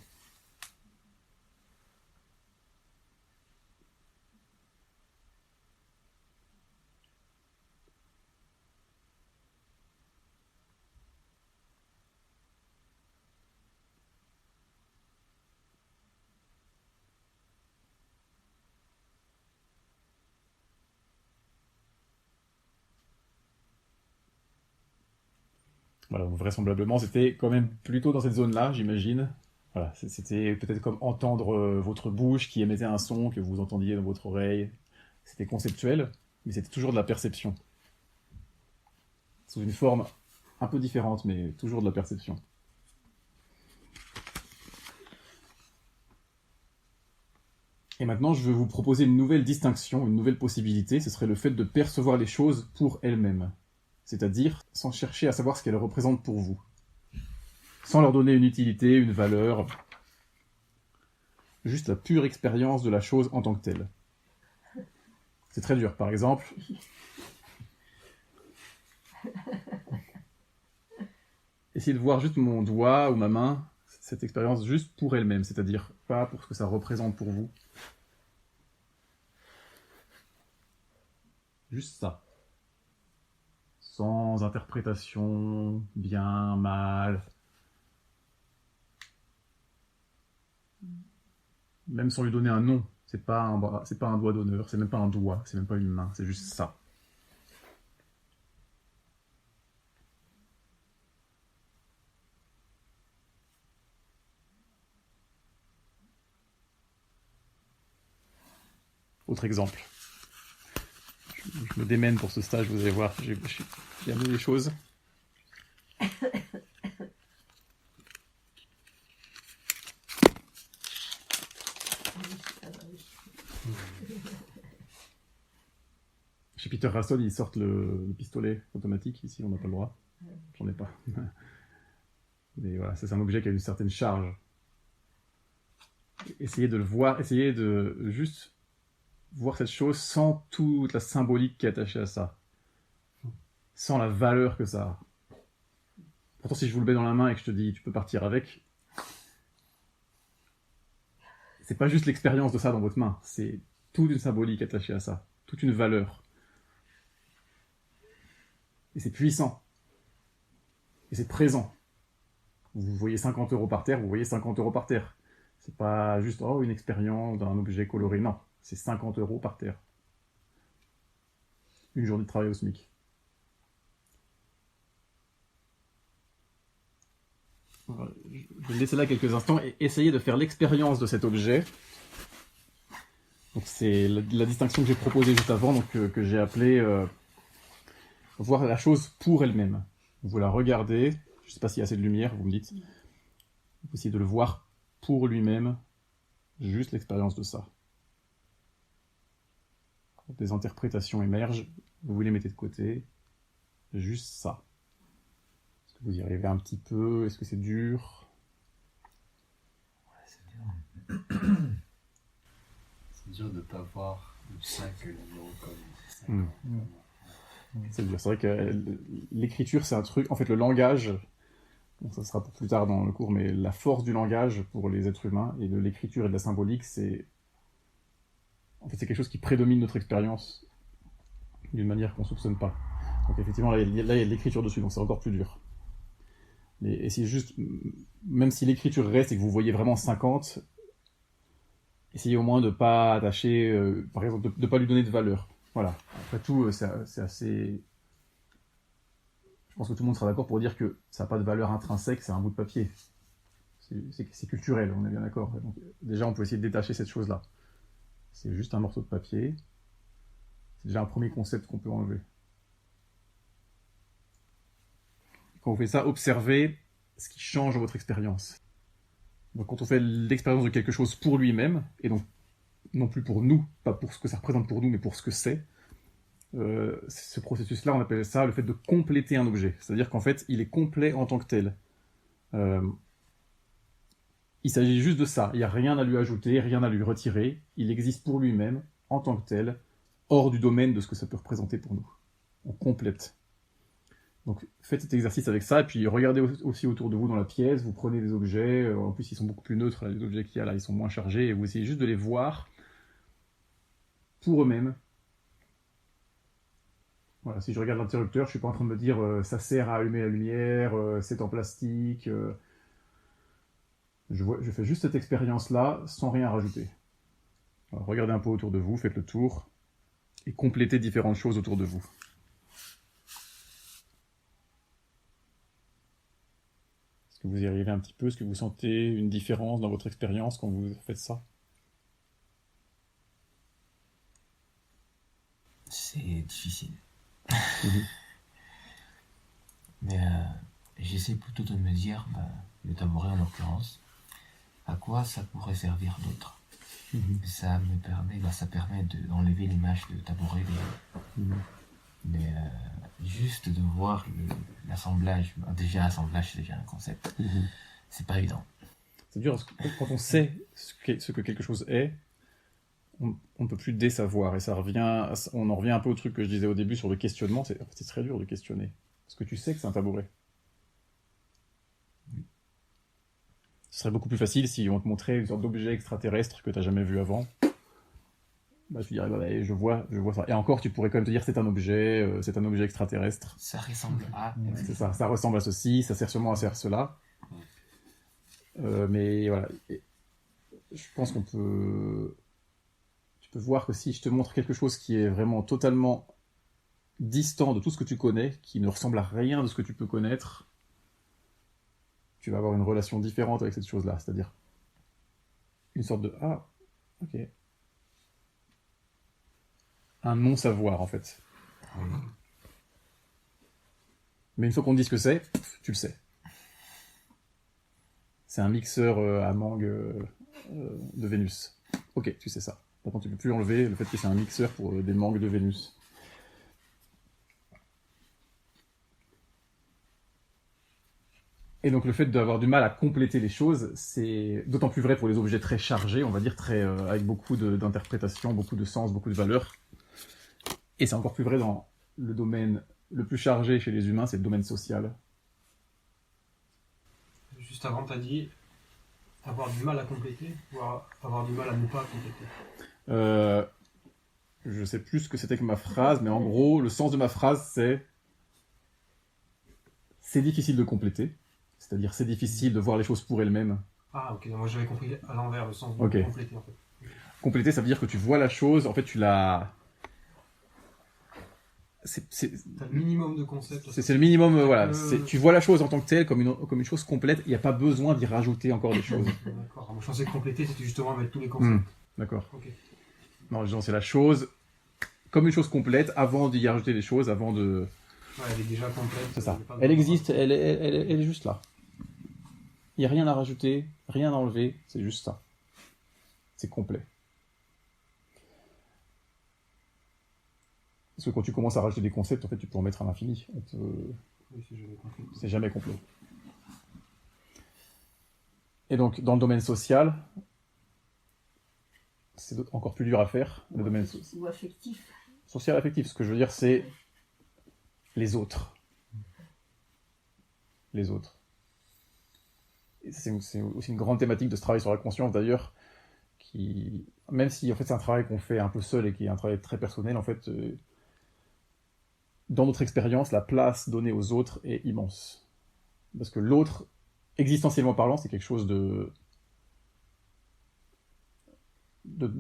Voilà, donc vraisemblablement, c'était quand même plutôt dans cette zone-là, j'imagine. Voilà, c'était peut-être comme entendre votre bouche qui émettait un son que vous entendiez dans votre oreille. C'était conceptuel, mais c'était toujours de la perception. Sous une forme un peu différente, mais toujours de la perception. Et maintenant, je vais vous proposer une nouvelle distinction, une nouvelle possibilité. Ce serait le fait de percevoir les choses pour elles-mêmes. C'est-à-dire sans chercher à savoir ce qu'elles représentent pour vous. Sans leur donner une utilité, une valeur. Juste la pure expérience de la chose en tant que telle. C'est très dur. Par exemple, essayez de voir juste mon doigt ou ma main, cette expérience juste pour elle-même, c'est-à-dire pas pour ce que ça représente pour vous. Juste ça. Sans interprétation, bien, mal. Même sans lui donner un nom. C'est pas un bras, c'est pas un doigt d'honneur, c'est même pas un doigt, c'est même pas une main, c'est juste ça. Autre exemple. Je me démène pour ce stage, vous allez voir, j'ai amené des choses. Chez Peter Raston, ils sortent le pistolet automatique, ici on n'a pas le droit. J'en ai pas. Mais voilà, ça, c'est un objet qui a une certaine charge. Essayez de le voir, essayez de juste voir cette chose sans toute la symbolique qui est attachée à ça. Sans la valeur que ça a. Pourtant, si je vous le mets dans la main et que je te dis tu peux partir avec, c'est pas juste l'expérience de ça dans votre main, c'est toute une symbolique attachée à ça, toute une valeur. Et c'est puissant. Et c'est présent. Vous voyez 50 € par terre, vous voyez 50 € par terre. C'est pas juste une expérience d'un objet coloré, non. C'est 50 € par terre. Une journée de travail au SMIC. Voilà, je vais le laisser là quelques instants et essayer de faire l'expérience de cet objet. Donc c'est la distinction que j'ai proposée juste avant, donc que j'ai appelée voir la chose pour elle-même. Vous la regardez, je ne sais pas s'il y a assez de lumière, vous me dites. Vous essayez de le voir pour lui-même, juste l'expérience de ça. Quand des interprétations émergent, vous les mettez de côté, juste ça. Est-ce que vous y arrivez un petit peu? Est-ce que c'est dur? Ouais, c'est dur. C'est dur de ne pas voir le 5 numéro comme 5. C'est dur. C'est vrai que l'écriture, c'est un truc... En fait, le langage, bon, ça sera pour plus tard dans le cours, mais la force du langage pour les êtres humains et de l'écriture et de la symbolique, c'est... En fait, c'est quelque chose qui prédomine notre expérience d'une manière qu'on ne soupçonne pas. Donc effectivement, là, il y a de l'écriture dessus, donc c'est encore plus dur. Mais essayez juste, même si l'écriture reste et que vous voyez vraiment 50, essayez au moins de ne pas attacher, par exemple, de ne pas lui donner de valeur. Voilà. Après tout, c'est assez... Je pense que tout le monde sera d'accord pour dire que ça n'a pas de valeur intrinsèque, c'est un bout de papier. C'est culturel, on est bien d'accord. Donc, déjà, on peut essayer de détacher cette chose-là. C'est juste un morceau de papier. C'est déjà un premier concept qu'on peut enlever. Quand vous faites ça, observez ce qui change votre expérience. Donc quand on fait l'expérience de quelque chose pour lui-même, et donc non plus pour nous, pas pour ce que ça représente pour nous, mais pour ce que c'est, ce processus-là, on appelle ça le fait de compléter un objet. C'est-à-dire qu'en fait, il est complet en tant que tel. Il s'agit juste de ça. Il n'y a rien à lui ajouter, rien à lui retirer. Il existe pour lui-même, en tant que tel, hors du domaine de ce que ça peut représenter pour nous. On complète. Donc faites cet exercice avec ça, et puis regardez aussi autour de vous dans la pièce, vous prenez des objets, en plus ils sont beaucoup plus neutres, là, les objets qu'il y a là, ils sont moins chargés, et vous essayez juste de les voir pour eux-mêmes. Voilà, si je regarde l'interrupteur, je suis pas en train de me dire ça sert à allumer la lumière, c'est en plastique. Je fais juste cette expérience-là sans rien rajouter. Alors, regardez un peu autour de vous, faites le tour et complétez différentes choses autour de vous. que vous y arrivez un petit peu? Est-ce que vous sentez une différence dans votre expérience quand vous faites ça? C'est difficile. Mhm. Mais j'essaie plutôt de me dire, le tabouret en l'occurrence, à quoi ça pourrait servir d'autre. Mhm. Ça me permet, ça permet d'enlever l'image de tabouret déjà. Mhm. Mais juste de voir l'assemblage, déjà l'assemblage c'est déjà un concept, Mhm. c'est pas évident. C'est dur, parce que quand on sait ce que quelque chose est, on ne peut plus désavoir. Et on en revient un peu au truc que je disais au début sur le questionnement. C'est très dur de questionner. Parce que tu sais que c'est un tabouret. Ce serait beaucoup plus facile si on te montrait une sorte d'objet extraterrestre que tu n'as jamais vu avant. Bah, tu dirais, je vois ça. Et encore, tu pourrais quand même te dire c'est un objet extraterrestre. Ça ressemble à... C'est ça, ça ressemble à ceci, ça sert sûrement à faire cela. Mais voilà. Et je pense tu peux voir que si je te montre quelque chose qui est vraiment totalement distant de tout ce que tu connais, qui ne ressemble à rien de ce que tu peux connaître, tu vas avoir une relation différente avec cette chose-là. C'est-à-dire une sorte de ah, ok. Un non-savoir, en fait. Mais une fois qu'on te dit ce que c'est, tu le sais. C'est un mixeur à mangue de Vénus. Ok, tu sais ça. Par contre, tu peux plus enlever le fait que c'est un mixeur pour des mangues de Vénus. Et donc le fait d'avoir du mal à compléter les choses, c'est d'autant plus vrai pour les objets très chargés, on va dire, avec beaucoup d'interprétations, beaucoup de sens, beaucoup de valeurs. Et c'est encore plus vrai dans le domaine le plus chargé chez les humains, c'est le domaine social. Juste avant, tu as dit avoir du mal à compléter ou avoir du mal à ne pas compléter. Je sais plus ce que c'était que ma phrase, mais en gros, le sens de ma phrase, c'est difficile de compléter. C'est-à-dire, c'est difficile de voir les choses pour elles-mêmes. Ah, ok, moi j'avais compris à l'envers, le sens de Ok. compléter en fait. Compléter, ça veut dire que tu vois la chose, en fait, tu la... T'as le minimum de concepts. C'est le minimum, voilà. Tu vois la chose en tant que telle, comme une chose complète, il n'y a pas besoin d'y rajouter encore des choses. D'accord, moi je pensais que compléter, c'était justement mettre tous les concepts. D'accord. Ok. Non, c'est la chose comme une chose complète, avant d'y rajouter des choses, avant de... Ouais, elle est déjà complète. C'est ça. Il y a pas Elle de- existe, elle est juste là. Il n'y a rien à rajouter, rien à enlever, c'est juste ça. C'est complet. Parce que quand tu commences à rajouter des concepts, en fait, tu peux en mettre à l'infini. Oui, c'est jamais complet. C'est jamais complet. Et donc, dans le domaine social, c'est encore plus dur à faire. Le domaine Ou affectif. social affectif, ce que je veux dire, c'est les autres. Les autres. Et c'est aussi une grande thématique de ce travail sur la conscience, d'ailleurs, qui, même si en fait c'est un travail qu'on fait un peu seul et qui est un travail très personnel, en fait, dans notre expérience, la place donnée aux autres est immense. Parce que l'autre, existentiellement parlant, c'est quelque chose de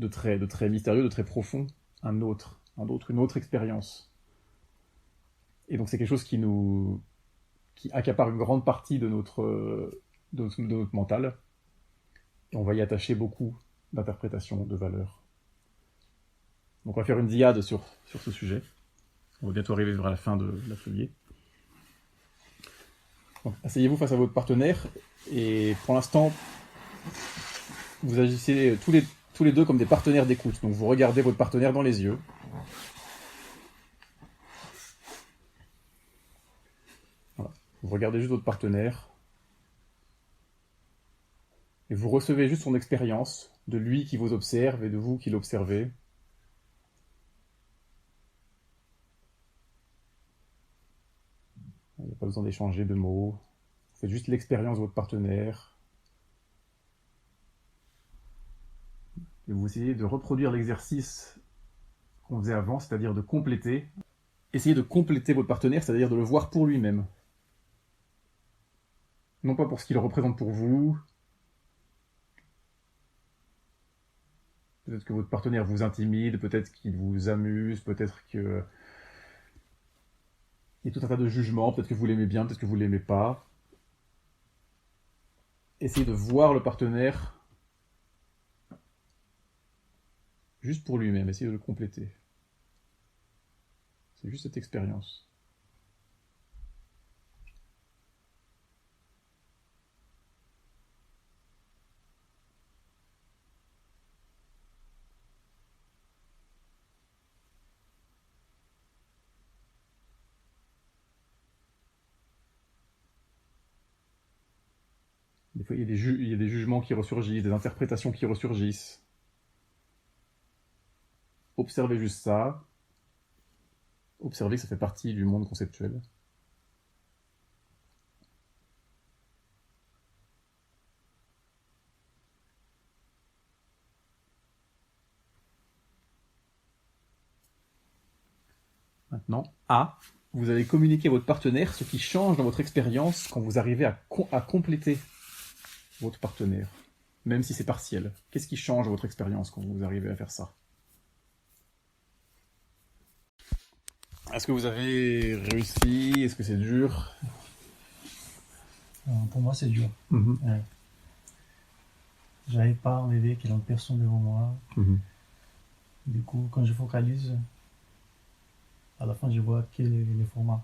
très mystérieux, de très profond. Une autre expérience. Et donc c'est quelque chose qui accapare une grande partie de notre mental. Et on va y attacher beaucoup d'interprétations, de valeurs. Donc on va faire une diade sur ce sujet. On va bientôt arriver vers la fin de l'atelier. Asseyez-vous face à votre partenaire et pour l'instant, vous agissez tous les deux comme des partenaires d'écoute. Donc vous regardez votre partenaire dans les yeux. Voilà. Vous regardez juste votre partenaire et vous recevez juste son expérience de lui qui vous observe et de vous qui l'observez. Il n'y a pas besoin d'échanger de mots. Vous faites juste l'expérience de votre partenaire. Et vous essayez de reproduire l'exercice qu'on faisait avant, c'est-à-dire de compléter. Essayez de compléter votre partenaire, c'est-à-dire de le voir pour lui-même. Non pas pour ce qu'il représente pour vous. Peut-être que votre partenaire vous intimide, peut-être qu'il vous amuse, peut-être que... Il y a tout un tas de jugements, peut-être que vous l'aimez bien, peut-être que vous l'aimez pas. essayez de voir le partenaire juste pour lui-même, essayez de le compléter. C'est juste cette expérience. Des fois, il y a des jugements qui ressurgissent, des interprétations qui ressurgissent. Observez juste ça. Observez que ça fait partie du monde conceptuel. Maintenant, A. Vous allez communiquer à votre partenaire ce qui change dans votre expérience quand vous arrivez à compléter votre partenaire, même si c'est partiel. Qu'est-ce qui change votre expérience quand vous arrivez à faire ça? Est-ce que vous avez réussi? Est-ce que c'est dur? Pour moi, c'est dur. Ouais. J'arrive pas à enlever qu'il y a une personne devant moi. Du coup, quand je focalise, à la fin, je vois quel est le format.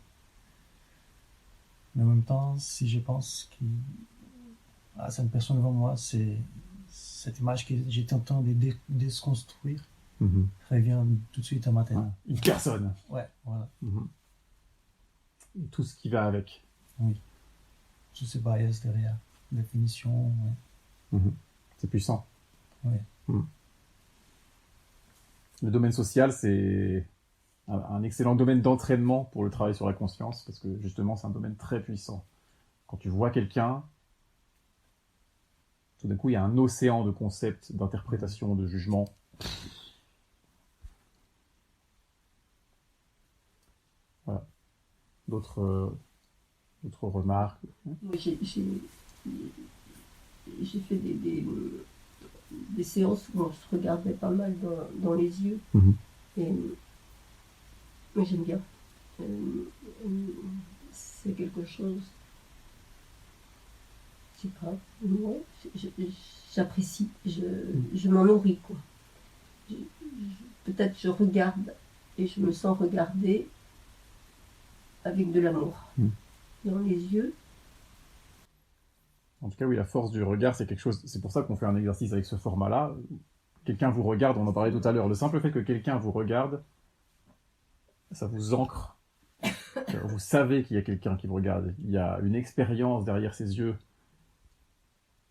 Mais en même temps, si je pense que c'est une personne devant moi, c'est cette image que j'étais en train de déconstruire revient tout de suite à ma tête. Ouais. Une personne. Ouais, voilà. Et tout ce qui va avec. Oui. Tous ces bias derrière. Définition, ouais. C'est puissant. Ouais. Le domaine social, c'est un excellent domaine d'entraînement pour le travail sur la conscience, parce que justement, c'est un domaine très puissant. Quand tu vois quelqu'un, tout d'un coup, il y a un océan de concepts, d'interprétations, de jugements. Voilà. D'autres remarques? Moi, j'ai fait des séances où on se regardait pas mal dans les yeux. Et moi, j'aime bien. C'est quelque chose, je sais pas, ouais, j'apprécie, je m'en nourris, quoi. Peut-être je regarde et je me sens regarder avec de l'amour dans les yeux. En tout cas, oui, la force du regard, c'est quelque chose. C'est pour ça qu'on fait un exercice avec ce format-là. Quelqu'un vous regarde, on en parlait tout à l'heure. Le simple fait que quelqu'un vous regarde, ça vous ancre. Vous savez qu'il y a quelqu'un qui vous regarde. Il y a une expérience derrière ses yeux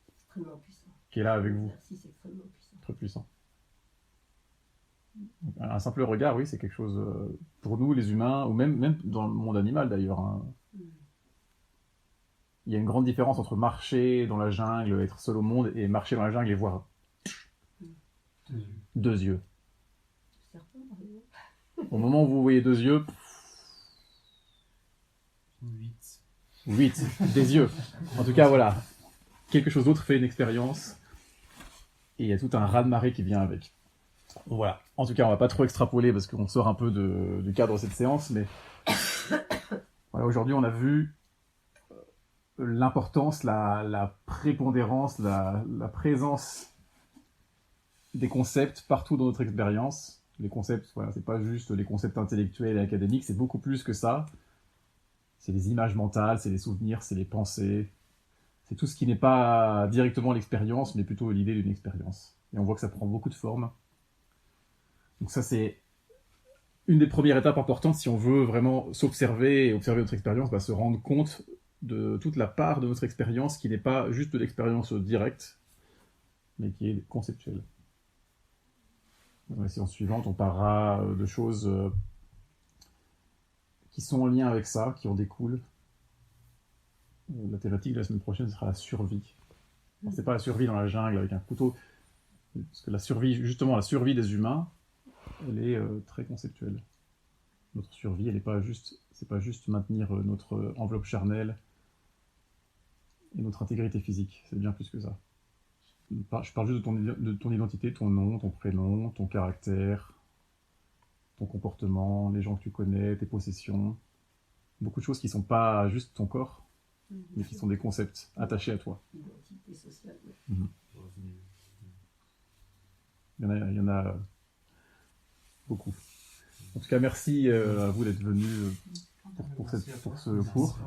Extrêmement puissant. qui est là avec vous. L'exercice est extrêmement puissant. Très puissant. Un simple regard, oui, c'est quelque chose pour nous, les humains, ou même dans le monde animal d'ailleurs. Il y a une grande différence entre marcher dans la jungle, être seul au monde, et marcher dans la jungle et voir 2 yeux. Serpent, par exemple. Au moment où vous voyez 2 yeux, 8, des yeux. En tout cas, voilà. Quelque chose d'autre fait une expérience, et il y a tout un raz-de-marée qui vient avec. Voilà. En tout cas, on va pas trop extrapoler parce qu'on sort un peu du cadre de cette séance, mais voilà, aujourd'hui, on a vu l'importance, la prépondérance, la présence des concepts partout dans notre expérience. Les concepts, voilà, c'est pas juste les concepts intellectuels et académiques, c'est beaucoup plus que ça. C'est les images mentales, c'est les souvenirs, c'est les pensées. C'est tout ce qui n'est pas directement l'expérience, mais plutôt l'idée d'une expérience. Et on voit que ça prend beaucoup de formes. Donc ça, c'est une des premières étapes importantes si on veut vraiment s'observer et observer notre expérience, se rendre compte de toute la part de notre expérience qui n'est pas juste de l'expérience directe, mais qui est conceptuelle. Dans la séance suivante, on parlera de choses qui sont en lien avec ça, qui en découlent. La thématique de la semaine prochaine sera la survie. Alors, c'est pas la survie dans la jungle avec un couteau, parce que la survie, justement, la survie des humains, elle est très conceptuelle. Notre survie, elle n'est pas juste, c'est pas juste maintenir notre enveloppe charnelle et notre intégrité physique, c'est bien plus que ça. Je parle juste de ton identité, ton nom, ton prénom, ton caractère, ton comportement, les gens que tu connais, tes possessions. Beaucoup de choses qui ne sont pas juste ton corps, mais qui sont des concepts attachés à toi. Identité sociale. Revenu. Il y en a beaucoup. En tout cas, merci à vous d'être venus pour ce Merci à toi. cours.